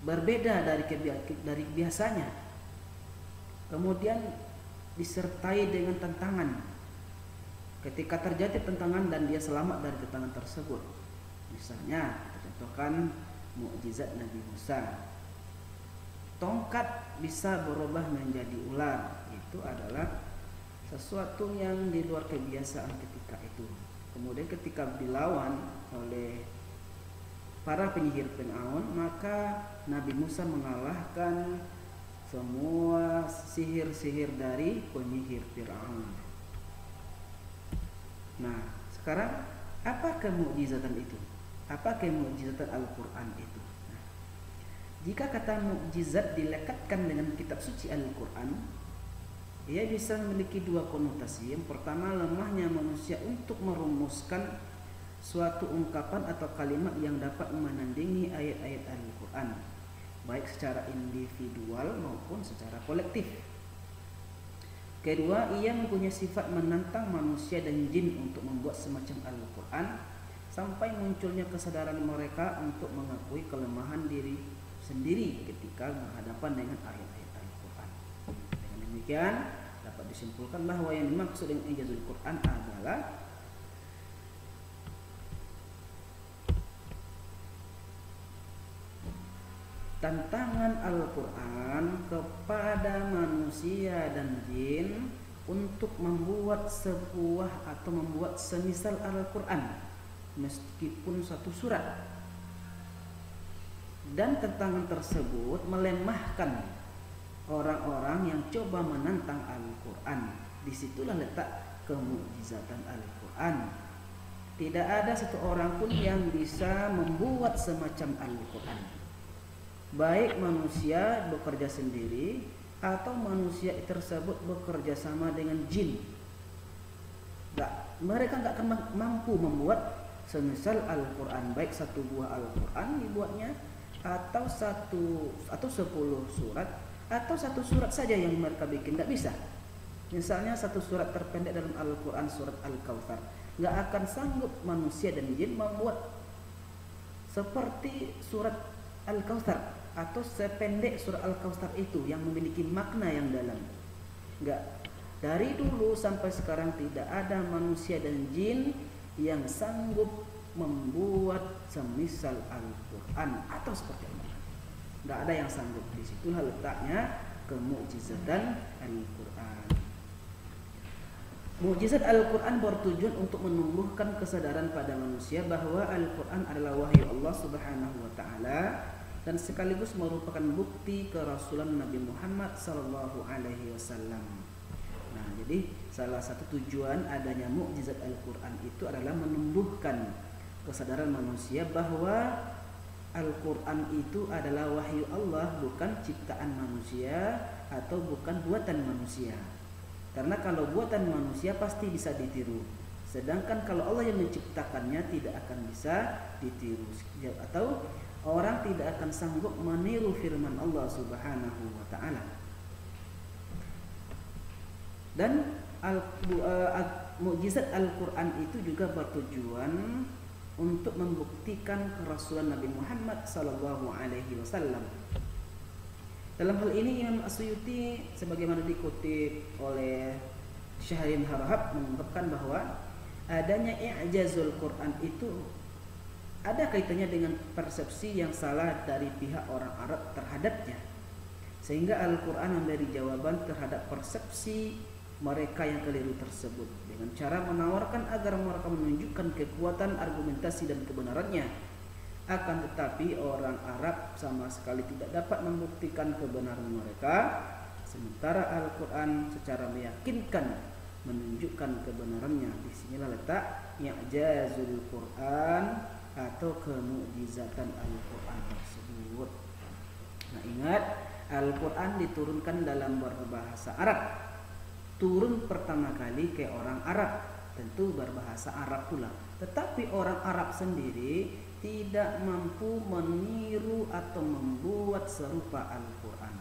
berbeda dari biasanya. Kemudian disertai dengan tantangan. Ketika terjadi tantangan dan dia selamat dari tantangan tersebut. Misalnya, kita contohkan mukjizat Nabi Musa. Tongkat bisa berubah menjadi ular. Itu adalah sesuatu yang di luar kebiasaan ketika itu. Kemudian ketika dilawan oleh para penyihir Fir'aun, maka Nabi Musa mengalahkan semua sihir-sihir dari penyihir Fir'aun. Nah, sekarang apa kemukjizatan itu? Apa kemukjizatan Al-Quran itu? Nah, jika kata mukjizat dilekatkan dengan kitab suci Al-Quran, ia bisa memiliki dua konotasi. Yang pertama, lemahnya manusia untuk merumuskan suatu ungkapan atau kalimat yang dapat menandingi ayat-ayat Al-Quran, baik secara individual maupun secara kolektif. Kedua, ia mempunyai sifat menantang manusia dan jin untuk membuat semacam Al-Quran, sampai munculnya kesadaran mereka untuk mengakui kelemahan diri sendiri ketika berhadapan dengan ayat-ayat Al-Quran. Dengan demikian dapat disimpulkan bahwa yang dimaksud dengan ijazul Quran adalah tantangan Al-Quran kepada manusia dan jin untuk membuat sebuah atau membuat semisal Al-Quran meskipun satu surat, dan tantangan tersebut melemahkan orang-orang yang coba menantang Al-Quran. Disitulah letak kemukjizatan Al-Quran. Tidak ada satu orang pun yang bisa membuat semacam Al-Quran, baik manusia bekerja sendiri atau manusia tersebut bekerja sama dengan jin. Mereka nggak akan mampu membuat semisal Al-Quran, baik satu buah Al-Quran dibuatnya, atau 10 surat, atau satu surat saja yang mereka bikin. Nggak bisa. Misalnya satu surat terpendek dalam Al-Quran, surat Al-Kautsar, nggak akan sanggup manusia dan jin membuat seperti surat Al-Kautsar atau sependek surat Al-Kautsar itu yang memiliki makna yang dalam. Nggak. Dari dulu sampai sekarang tidak ada manusia dan jin yang sanggup membuat semisal Al-Quran atau seperti itu. Nggak ada yang sanggup. Disitulah letaknya kemukjizatan Al-Quran. Mukjizat Al-Quran bertujuan untuk menumbuhkan kesadaran pada manusia bahwa Al-Quran adalah wahyu Allah Subhanahu wa Ta'ala, dan sekaligus merupakan bukti kerasulan Nabi Muhammad sallallahu alaihi wasallam. Nah, jadi salah satu tujuan adanya mukjizat Al-Quran itu adalah menumbuhkan kesadaran manusia bahwa Al-Quran itu adalah wahyu Allah, bukan ciptaan manusia atau bukan buatan manusia. Karena kalau buatan manusia pasti bisa ditiru. Sedangkan kalau Allah yang menciptakannya tidak akan bisa ditiru, atau orang tidak akan sanggup meniru firman Allah Subhanahu wa taala. Dan mukjizat Al-Qur'an itu juga bertujuan untuk membuktikan kerasulan Nabi Muhammad sallallahu alaihi wasallam. Dalam hal ini Imam As-Suyuti sebagaimana dikutip oleh Syahrin Harahab mengungkapkan bahwa adanya i'jazul Quran itu ada kaitannya dengan persepsi yang salah dari pihak orang Arab terhadapnya, sehingga Al-Quran memberi jawaban terhadap persepsi mereka yang keliru tersebut dengan cara menawarkan agar mereka menunjukkan kekuatan argumentasi dan kebenarannya. Akan tetapi orang Arab sama sekali tidak dapat membuktikan kebenaran mereka, sementara Al-Quran secara meyakinkan menunjukkan kebenarannya. Disinilah letak i'jazul Quran atau kemukjizatan Al-Quran tersebut. Nah, ingat, Al-Quran diturunkan dalam berbahasa Arab. Turun pertama kali ke orang Arab, tentu berbahasa Arab pula. Tetapi orang Arab sendiri tidak mampu meniru atau membuat serupa Al-Quran.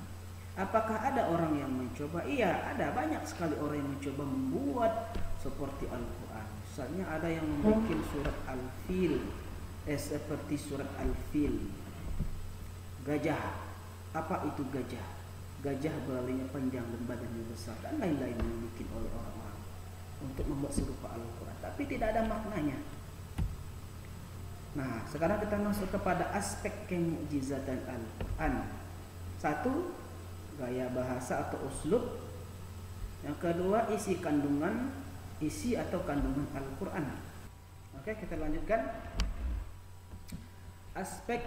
Apakah ada orang yang mencoba? Iya, ada banyak sekali orang yang mencoba membuat seperti Al-Quran. Misalnya ada yang membuat surat Al-Fil seperti surat Al-Fil. Gajah. Apa itu gajah? Gajah beralinya panjang dan badannya besar dan lain-lain yang dibikin oleh orang-orang untuk membuat serupa Al-Quran, tapi tidak ada maknanya. Nah, sekarang kita masuk kepada aspek kemukjizatan Al-Quran. Satu, gaya bahasa atau uslub. Yang kedua, isi atau kandungan Al-Quran. Oke, kita lanjutkan. Aspek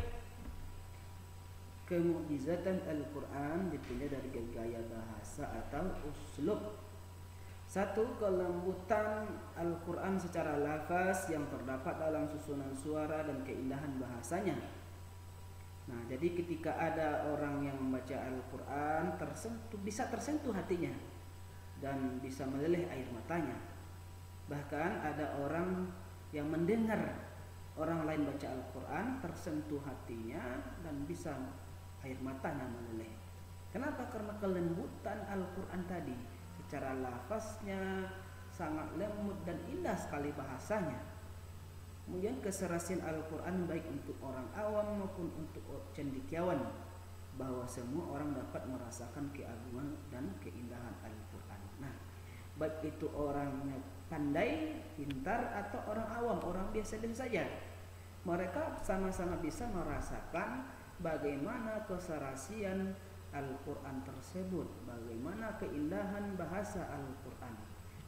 kemukjizatan Al-Quran dipilih dari gaya bahasa atau uslub. Satu, kelembutan Al-Quran secara lafaz yang terdapat dalam susunan suara dan keindahan bahasanya. Nah, jadi ketika ada orang yang membaca Al-Quran bisa tersentuh hatinya dan bisa meleleh air matanya. Bahkan ada orang yang mendengar orang lain baca Al-Quran tersentuh hatinya dan bisa air matanya meleleh. Kenapa? Karena kelembutan Al-Quran tadi. Secara lafaznya sangat lembut dan indah sekali bahasanya. Kemudian keserasian Al-Quran baik untuk orang awam maupun untuk cendekiawan, bahwa semua orang dapat merasakan keagungan dan keindahan Al-Quran. Nah, baik itu orangnya pandai, pintar, atau orang awam, orang biasa-biasa saja, mereka sama-sama bisa merasakan bagaimana keserasian Al-Quran tersebut, bagaimana keindahan bahasa Al-Quran,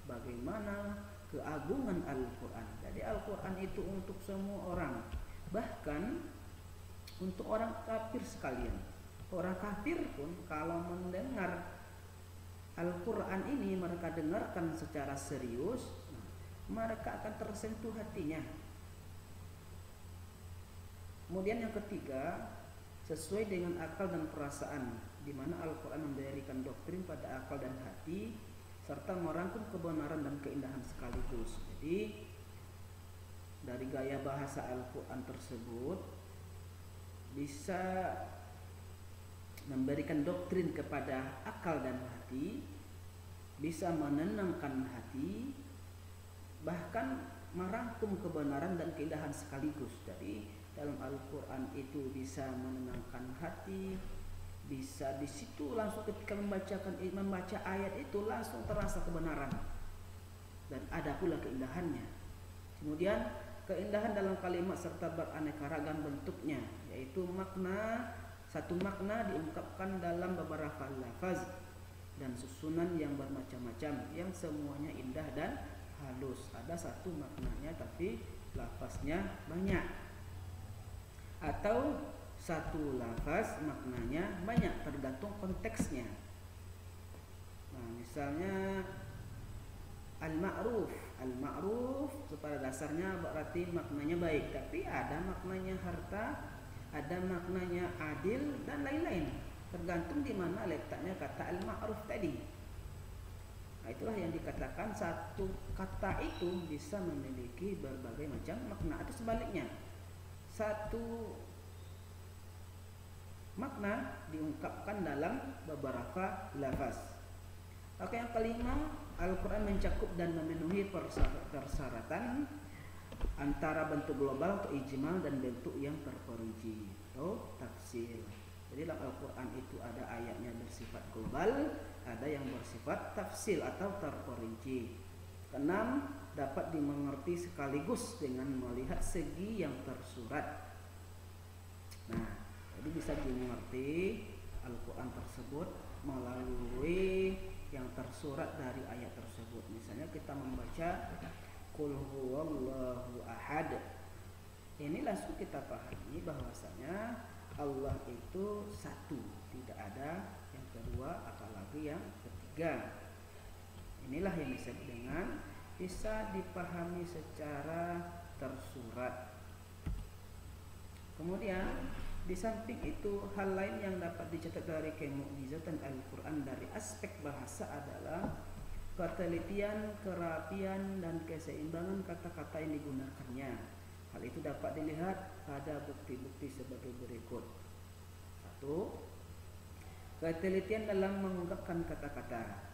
bagaimana keagungan Al-Quran. Jadi Al-Quran itu untuk semua orang, bahkan untuk orang kafir sekalian. Orang kafir pun kalau mendengar Al-Quran ini mereka dengarkan secara serius, mereka akan tersentuh hatinya. Kemudian yang ketiga, sesuai dengan akal dan perasaan, di mana Al-Quran memberikan doktrin pada akal dan hati serta merangkum kebenaran dan keindahan sekaligus. Jadi dari gaya bahasa Al-Quran tersebut bisa memberikan doktrin kepada akal dan hati, bisa menenangkan hati, bahkan merangkum kebenaran dan keindahan sekaligus. Jadi dalam Al-Quran itu bisa menenangkan hati, bisa di situ langsung ketika membaca ayat itu langsung terasa kebenaran dan ada pula keindahannya. Kemudian keindahan dalam kalimat serta beraneka ragam bentuknya, yaitu satu makna diungkapkan dalam beberapa lafaz dan susunan yang bermacam-macam yang semuanya indah dan halus. Ada satu maknanya tapi lafaznya banyak, atau satu lafaz maknanya banyak, tergantung konteksnya. Nah, misalnya al-ma'ruf pada dasarnya berarti maknanya baik, tapi ada maknanya harta, ada maknanya adil dan lain-lain, tergantung di mana letaknya kata al-ma'ruf tadi. itulah yang dikatakan satu kata itu bisa memiliki berbagai macam makna, atau sebaliknya satu makna diungkapkan dalam beberapa lafaz. Oke, yang kelima, Al-Quran mencakup dan memenuhi persyaratan antara bentuk global atau ijmal dan bentuk yang terperinci atau tafsir. Jadi dalam Al-Quran itu ada ayatnya bersifat global, ada yang bersifat tafsil atau terperinci. Keenam, dapat dimengerti sekaligus dengan melihat segi yang tersurat. Nah, jadi bisa dimengerti Al-Quran tersebut melalui yang tersurat dari ayat tersebut. Misalnya kita membaca Qul huwallahu ahad. Ini langsung kita pahami bahwasanya Allah itu satu, tidak ada yang kedua apalagi yang ketiga. Inilah yang disebut dengan bisa dipahami secara tersurat. Kemudian di samping itu hal lain yang dapat dicatat dari kemukjizatan Al-Quran dari aspek bahasa adalah ketelitian, kerapian dan keseimbangan kata-kata yang digunakannya. Hal itu dapat dilihat pada bukti-bukti sebagai berikut. 1. Ketelitian dalam mengungkapkan kata-kata.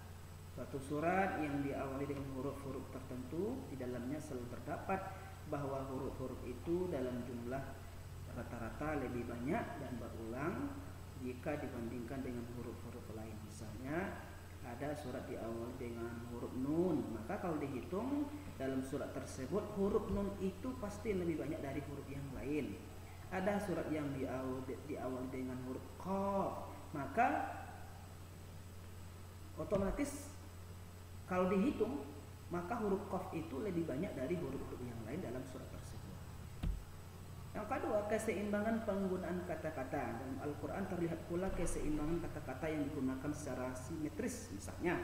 Suatu surat yang diawali dengan huruf-huruf tertentu, di dalamnya selalu terdapat bahwa huruf-huruf itu dalam jumlah rata-rata lebih banyak dan berulang jika dibandingkan dengan huruf-huruf lain. Misalnya ada surat diawali dengan huruf nun, maka kalau dihitung dalam surat tersebut huruf nun itu pasti lebih banyak dari huruf yang lain. Ada surat yang diawali dengan huruf qaf, maka otomatis kalau dihitung maka huruf qaf itu lebih banyak dari huruf-huruf yang lain dalam surat tersebut. Yang kedua, keseimbangan penggunaan kata-kata. Dalam Al-Quran terlihat pula keseimbangan kata-kata yang digunakan secara simetris. Misalnya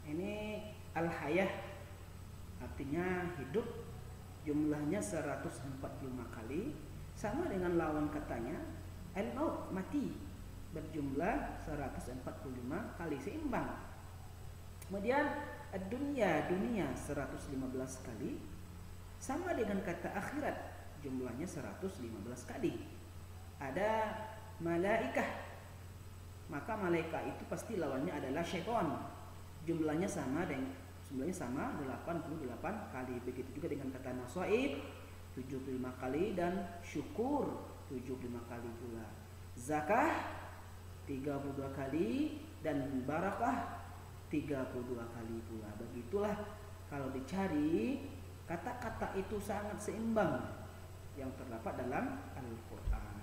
ini al-hayah artinya hidup, jumlahnya 145 kali, sama dengan lawan katanya al-maut, mati, berjumlah 145 kali, seimbang. Kemudian ad-dunya, dunia 115 kali, sama dengan kata akhirat, jumlahnya 115 kali. Ada malaikah, maka malaikat itu pasti lawannya adalah syaitan, jumlahnya sama 88 kali. Begitu juga dengan kata nasaib 75 kali dan syukur 75 kali pula. Zakah 32 kali dan barakah 32 kali pula. Begitulah kalau dicari kata-kata itu sangat seimbang yang terdapat dalam Al-Quran.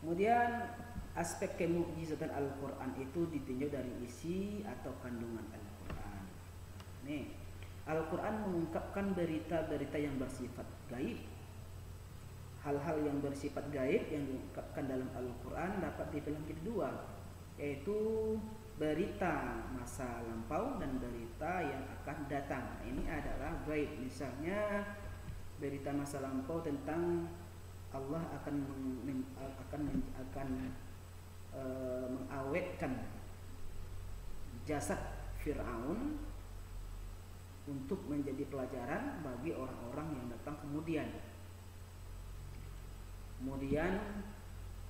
Kemudian aspek kemukjizatan Al-Quran itu ditinjau dari isi atau kandungan Al-Quran. Nih, Al-Quran mengungkapkan berita-berita yang bersifat gaib. Hal-hal yang bersifat gaib yang diungkapkan dalam Al-Quran dapat dibelah menjadi dua, yaitu berita masa lampau dan berita yang akan datang. Ini adalah gaib. Misalnya berita masa lampau tentang Allah akan mengawetkan jasad Fir'aun untuk menjadi pelajaran bagi orang-orang yang datang kemudian. Kemudian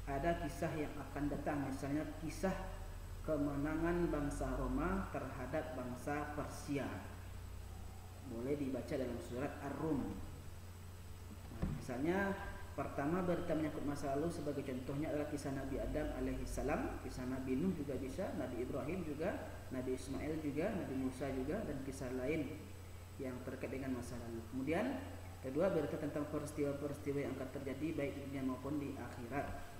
ada kisah yang akan datang, misalnya kisah kemenangan bangsa Roma terhadap bangsa Persia. Boleh dibaca dalam surat Ar-Rum. Nah, misalnya pertama berita menyangkut masa lalu, sebagai contohnya adalah kisah Nabi Adam alaihissalam, kisah Nabi Nuh juga bisa, Nabi Ibrahim juga, Nabi Ismail juga, Nabi Musa juga, dan kisah lain yang terkait dengan masa lalu. Kemudian kedua, berita tentang peristiwa-peristiwa yang akan terjadi baik di dunia maupun di akhirat.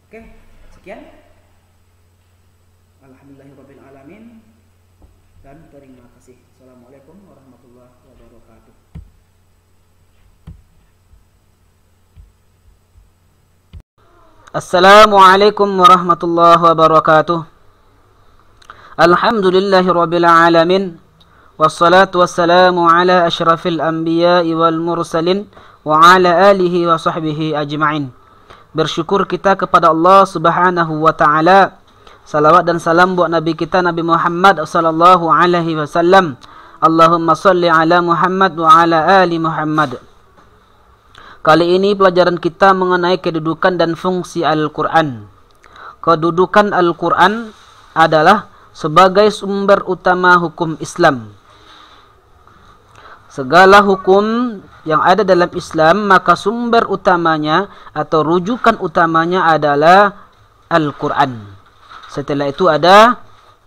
Oke, sekian. Alhamdulillahirabbil alamin dan terima kasih. Assalamualaikum warahmatullahi wabarakatuh. Assalamualaikum warahmatullahi wabarakatuh. Alhamdulillahirabbil alamin. Wassalatu wassalamu ala asyrafil anbiya'i wal mursalin wa ala alihi wa sahbihi ajma'in. bersyukur kita kepada Allah Subhanahu wa taala. Salawat dan salam buat Nabi kita Nabi Muhammad sallallahu alaihi wasallam. Allahumma salli ala Muhammad wa ala ali Muhammad. Kali ini pelajaran kita mengenai kedudukan dan fungsi Al-Qur'an. Kedudukan Al-Qur'an adalah sebagai sumber utama hukum Islam. Segala hukum yang ada dalam Islam, maka sumber utamanya atau rujukan utamanya adalah Al-Quran. Setelah itu ada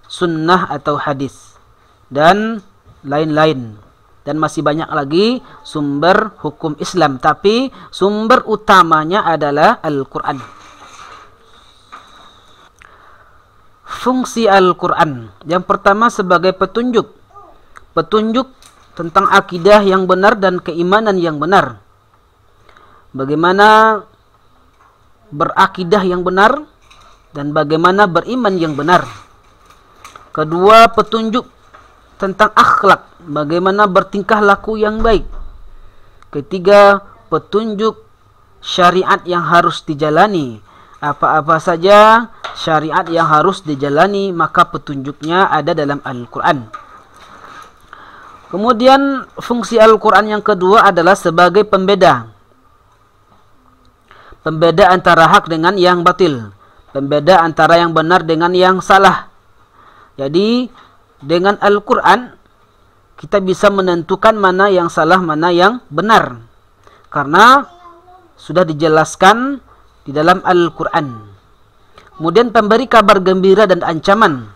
sunnah atau hadis dan lain-lain. Dan masih banyak lagi sumber hukum Islam, tapi sumber utamanya adalah Al-Quran. Fungsi Al-Quran yang pertama sebagai petunjuk tentang akidah yang benar dan keimanan yang benar. Bagaimana berakidah yang benar dan bagaimana beriman yang benar. Kedua, petunjuk tentang akhlak, bagaimana bertingkah laku yang baik. Ketiga, petunjuk syariat yang harus dijalani. Apa-apa saja syariat yang harus dijalani, maka petunjuknya ada dalam Al-Quran. Kemudian fungsi Al-Quran yang kedua adalah sebagai pembeda. Pembeda antara hak dengan yang batil. Pembeda antara yang benar dengan yang salah. Jadi dengan Al-Quran kita bisa menentukan mana yang salah, mana yang benar. Karena sudah dijelaskan di dalam Al-Quran. Kemudian pemberi kabar gembira dan ancaman.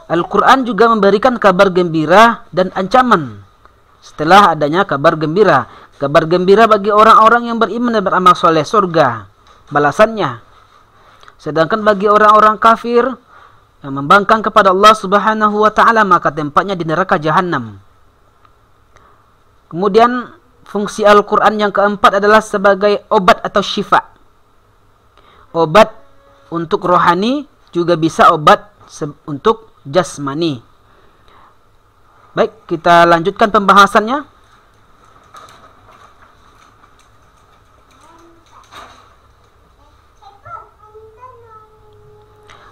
Al-Quran juga memberikan kabar gembira dan ancaman setelah adanya kabar gembira. Kabar gembira bagi orang-orang yang beriman dan beramal soleh, surga balasannya. Sedangkan bagi orang-orang kafir yang membangkang kepada Allah Subhanahu wa taala, maka tempatnya di neraka jahanam. Kemudian fungsi Al-Quran yang keempat adalah sebagai obat atau syifa. Obat untuk rohani, juga bisa obat untuk jasmani. Baik, kita lanjutkan pembahasannya.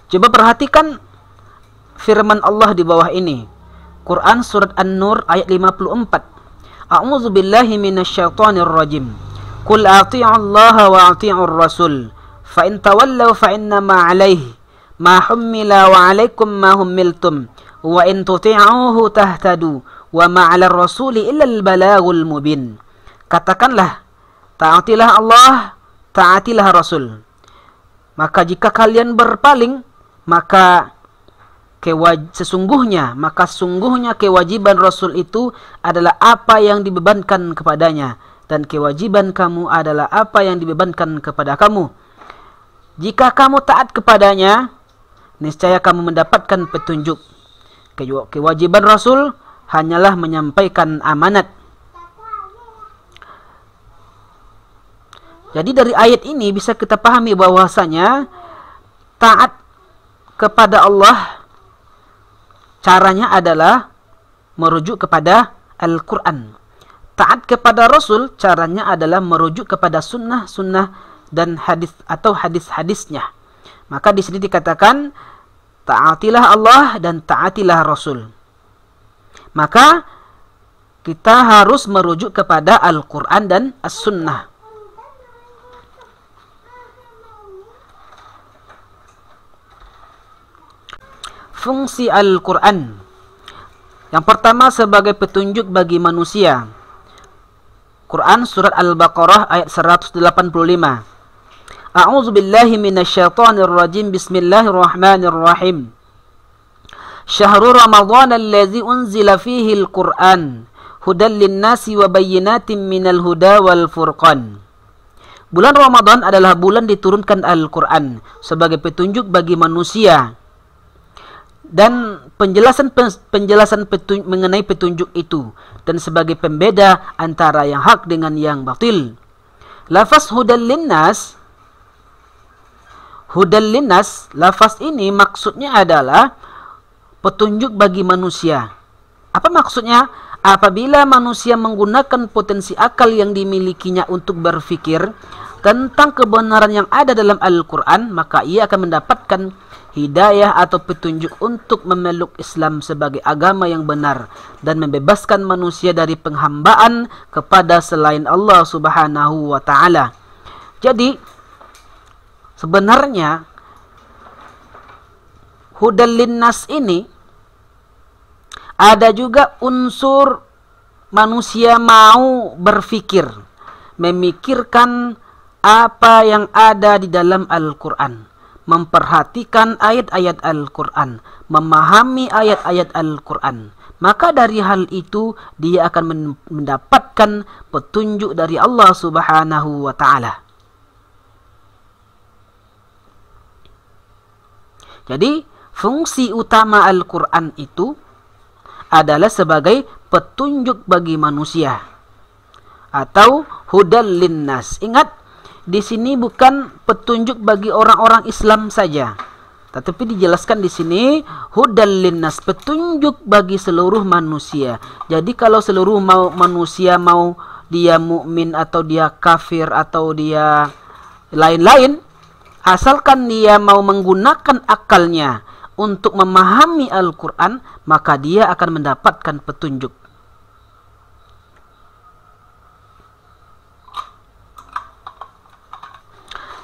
Coba perhatikan firman Allah di bawah ini. Quran surat An-Nur ayat 54. A'udzu billahi minasyaitonir rajim. Qul atii'ullaha wa atii'ur rasul. Fa in tawallaw fa innama 'alaihi ma hummila wa 'alaikum ma hummiltum wa in tuti'uhu tahtadu wa ma 'alar rasuli illa al-balaghul mubin. Katakanlah, taatilah Allah, taatilah Rasul. Maka jika kalian berpaling, maka sesungguhnya kewajiban Rasul itu adalah apa yang dibebankan kepadanya, dan kewajiban kamu adalah apa yang dibebankan kepada kamu. Jika kamu taat kepadanya, niscaya kamu mendapatkan petunjuk. Kewajiban Rasul hanyalah menyampaikan amanat. Jadi dari ayat ini bisa kita pahami bahwasanya taat kepada Allah caranya adalah merujuk kepada Al-Quran. Taat kepada Rasul caranya adalah merujuk kepada sunnah-sunnah dan hadis atau hadis-hadisnya. Maka di sini dikatakan taatilah Allah dan taatilah Rasul. Maka kita harus merujuk kepada Al-Quran dan As-Sunnah. Fungsi Al-Quran yang pertama sebagai petunjuk bagi manusia. Quran surat Al-Baqarah ayat 185. A'udzu billahi minasyaitonir rajim. Bismillahirrahmanirrahim. Syahrul Ramadan allazi unzila fihi al-Qur'an hudan lin-nasi wa bayyinatin minal huda wal furqan. Bulan Ramadan adalah bulan diturunkan Al-Qur'an sebagai petunjuk bagi manusia. Dan penjelasan mengenai petunjuk itu dan sebagai pembeda antara yang hak dengan yang batil. Lafaz hudan linnas, lafaz ini maksudnya adalah petunjuk bagi manusia. Apa maksudnya? apabila manusia menggunakan potensi akal yang dimilikinya untuk berpikir tentang kebenaran yang ada dalam Al-Quran, maka ia akan mendapatkan hidayah atau petunjuk untuk memeluk Islam sebagai agama yang benar dan membebaskan manusia dari penghambaan kepada selain Allah Subhanahu wa taala. Jadi sebenarnya hudal linnas ini ada juga unsur manusia mau berpikir, memikirkan apa yang ada di dalam Al-Quran, memperhatikan ayat-ayat Al-Quran, memahami ayat-ayat Al-Quran. Maka dari hal itu dia akan mendapatkan petunjuk dari Allah Subhanahu wa taala. Jadi fungsi utama Al-Quran itu adalah sebagai petunjuk bagi manusia atau hudal linnas. Ingat, di sini bukan petunjuk bagi orang-orang Islam saja, tetapi dijelaskan di sini hudal linnas, petunjuk bagi seluruh manusia. Jadi kalau seluruh manusia mau dia mukmin atau dia kafir atau dia lain-lain, asalkan dia mau menggunakan akalnya untuk memahami Al-Quran, maka dia akan mendapatkan petunjuk.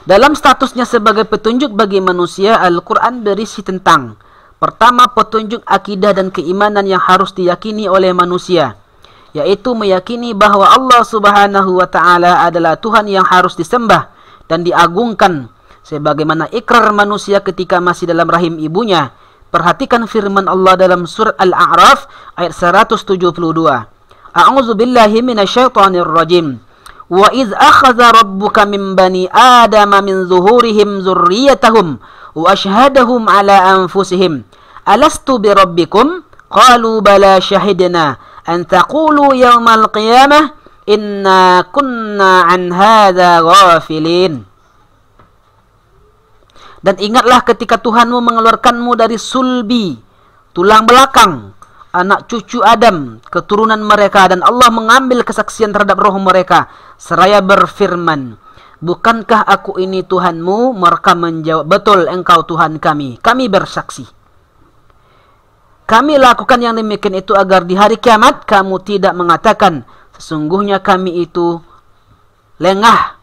Dalam statusnya sebagai petunjuk bagi manusia, Al-Quran berisi tentang: pertama, petunjuk akidah dan keimanan yang harus diyakini oleh manusia, yaitu meyakini bahwa Allah Subhanahu wa taala adalah Tuhan yang harus disembah dan diagungkan, sebagaimana ikrar manusia ketika masih dalam rahim ibunya. Perhatikan firman Allah dalam surat Al-A'raf ayat 172. A'udzu billahi minasyaitonir rajim. Wa idz akhadha rabbuka min bani adama min zuhurihim dzurriyyatahum wa asyhadahum ala anfusihim alastu birabbikum qalu bala syahidna an taqulu yawmal qiyamah inna kunna an hadza ghafilin. Dan ingatlah ketika Tuhanmu mengeluarkanmu dari sulbi, tulang belakang, anak cucu Adam, keturunan mereka, dan Allah mengambil kesaksian terhadap roh mereka, seraya berfirman, bukankah aku ini Tuhanmu? Mereka menjawab, betul, engkau Tuhan kami. Kami bersaksi. Kami lakukan yang demikian itu agar di hari kiamat kamu tidak mengatakan, sesungguhnya kami itu lengah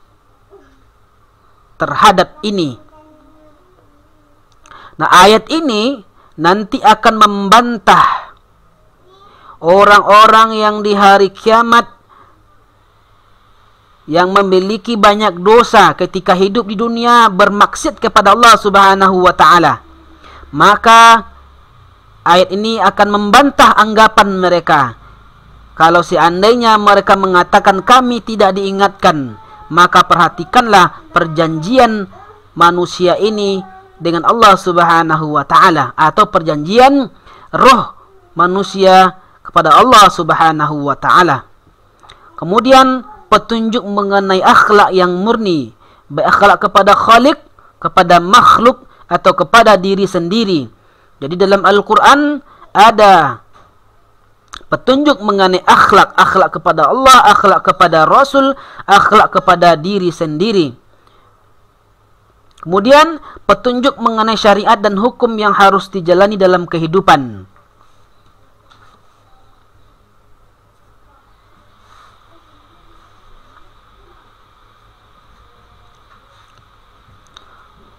terhadap ini. Nah, ayat ini nanti akan membantah orang-orang yang di hari kiamat yang memiliki banyak dosa ketika hidup di dunia bermaksiat kepada Allah Subhanahu wa taala. Maka ayat ini akan membantah anggapan mereka. Kalau seandainya mereka mengatakan kami tidak diingatkan, maka perhatikanlah perjanjian manusia ini dengan Allah Subhanahu wa taala, atau perjanjian roh manusia kepada Allah Subhanahu wa taala. Kemudian petunjuk mengenai akhlak yang murni, baik akhlak kepada Khalik, kepada makhluk, atau kepada diri sendiri. Jadi dalam Al-Quran ada petunjuk mengenai akhlak, akhlak kepada Allah, akhlak kepada Rasul, akhlak kepada diri sendiri. Kemudian petunjuk mengenai syariat dan hukum yang harus dijalani dalam kehidupan.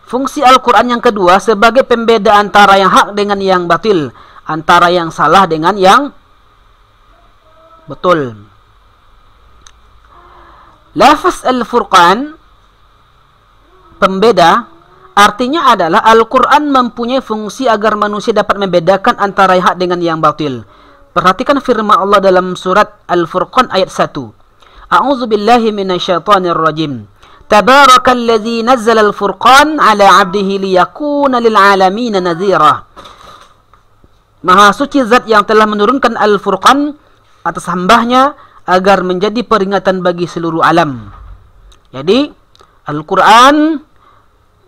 Fungsi Al-Quran yang kedua sebagai pembeda antara yang hak dengan yang batil, antara yang salah dengan yang betul. Lafaz Al-Furqan, pembeda, artinya adalah Al-Quran mempunyai fungsi agar manusia dapat membedakan antara yang hak dengan yang batil. Perhatikan firman Allah dalam surat Al-Furqan ayat 1. A'udzu billahi minasyaitonir rajim. Tabarakalladzi nazzala al-furqan 'ala 'abdihi liyakuna lil 'alamin nadhira. Maha suci zat yang telah menurunkan Al-Furqan atas hambanya agar menjadi peringatan bagi seluruh alam. Jadi Al-Quran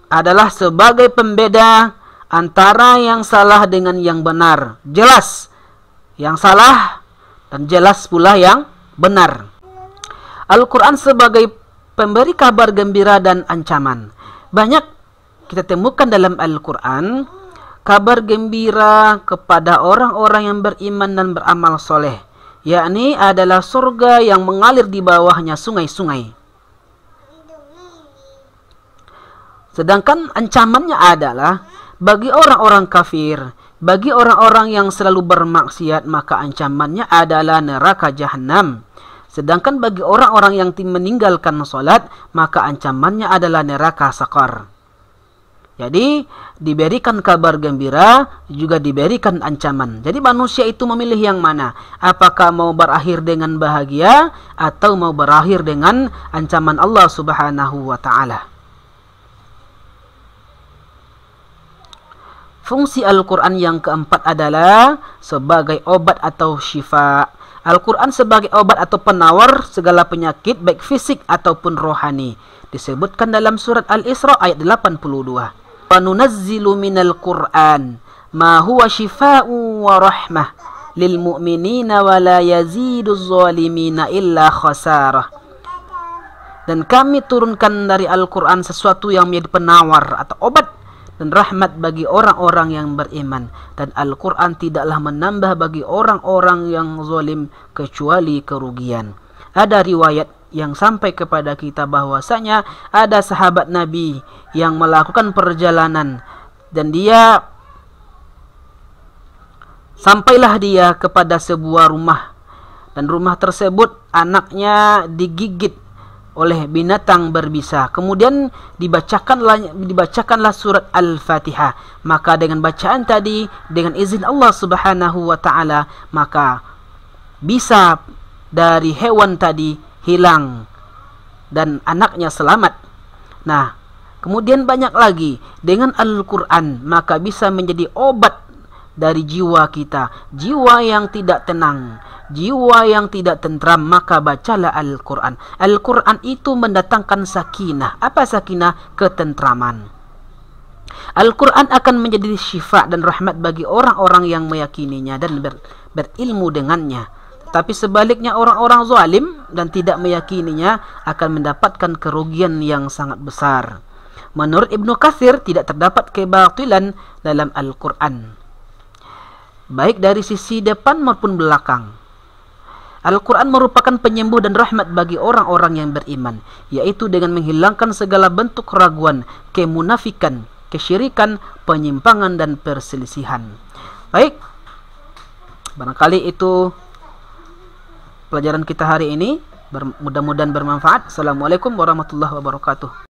adalah sebagai pembeda antara yang salah dengan yang benar. Jelas, yang salah dan jelas pula yang benar. Al-Quran sebagai pemberi kabar gembira dan ancaman. Banyak kita temukan dalam Al-Quran kabar gembira kepada orang-orang yang beriman dan beramal soleh, yakni adalah surga yang mengalir di bawahnya sungai-sungai. Sedangkan ancamannya adalah bagi orang-orang kafir, bagi orang-orang yang selalu bermaksiat, maka ancamannya adalah neraka jahanam. Sedangkan bagi orang-orang yang meninggalkan salat, maka ancamannya adalah neraka sakar. Jadi diberikan kabar gembira, juga diberikan ancaman. Jadi manusia itu memilih yang mana? Apakah mau berakhir dengan bahagia atau mau berakhir dengan ancaman Allah Subhanahu wa taala? Fungsi Al-Quran yang keempat adalah sebagai obat atau syifa. Al-Quran sebagai obat atau penawar segala penyakit baik fisik ataupun rohani. Disebutkan dalam surat Al-Isra ayat 82. Wa nunazzilu minal Qur'an ma huwa shifaa'un wa rahmah lil mu'minina wa la yazidu zalimina illa khasarah. Dan kami turunkan dari Al-Quran sesuatu yang menjadi penawar atau obat dan rahmat bagi orang-orang yang beriman. Dan Al-Quran tidaklah menambah bagi orang-orang yang zalim kecuali kerugian. Ada riwayat yang sampai kepada kita bahwasanya ada sahabat Nabi yang melakukan perjalanan dan sampailah dia kepada sebuah rumah, dan rumah tersebut anaknya digigit oleh binatang berbisa. Kemudian dibacakanlah surat Al-Fatihah. Maka dengan bacaan tadi, dengan izin Allah Subhanahu wa taala, maka bisa dari hewan tadi hilang dan anaknya selamat. Nah, kemudian banyak lagi dengan Al-Quran, maka bisa menjadi obat dari jiwa kita, jiwa yang tidak tenang, jiwa yang tidak tentram, maka bacalah Al-Quran. Al-Quran itu mendatangkan sakinah. Apa sakinah? Ketentraman. Al-Quran akan menjadi syifa dan rahmat bagi orang-orang yang meyakininya dan berilmu dengannya. Tapi sebaliknya orang-orang zalim dan tidak meyakininya akan mendapatkan kerugian yang sangat besar. Menurut Ibnu Katsir, tidak terdapat kebatilan dalam Al-Quran, baik dari sisi depan maupun belakang. Al-Quran merupakan penyembuh dan rahmat bagi orang-orang yang beriman, yaitu dengan menghilangkan segala bentuk keraguan, kemunafikan, kesyirikan, penyimpangan, dan perselisihan. Baik, barangkali itu pelajaran kita hari ini. Mudah-mudahan bermanfaat. Assalamualaikum warahmatullahi wabarakatuh.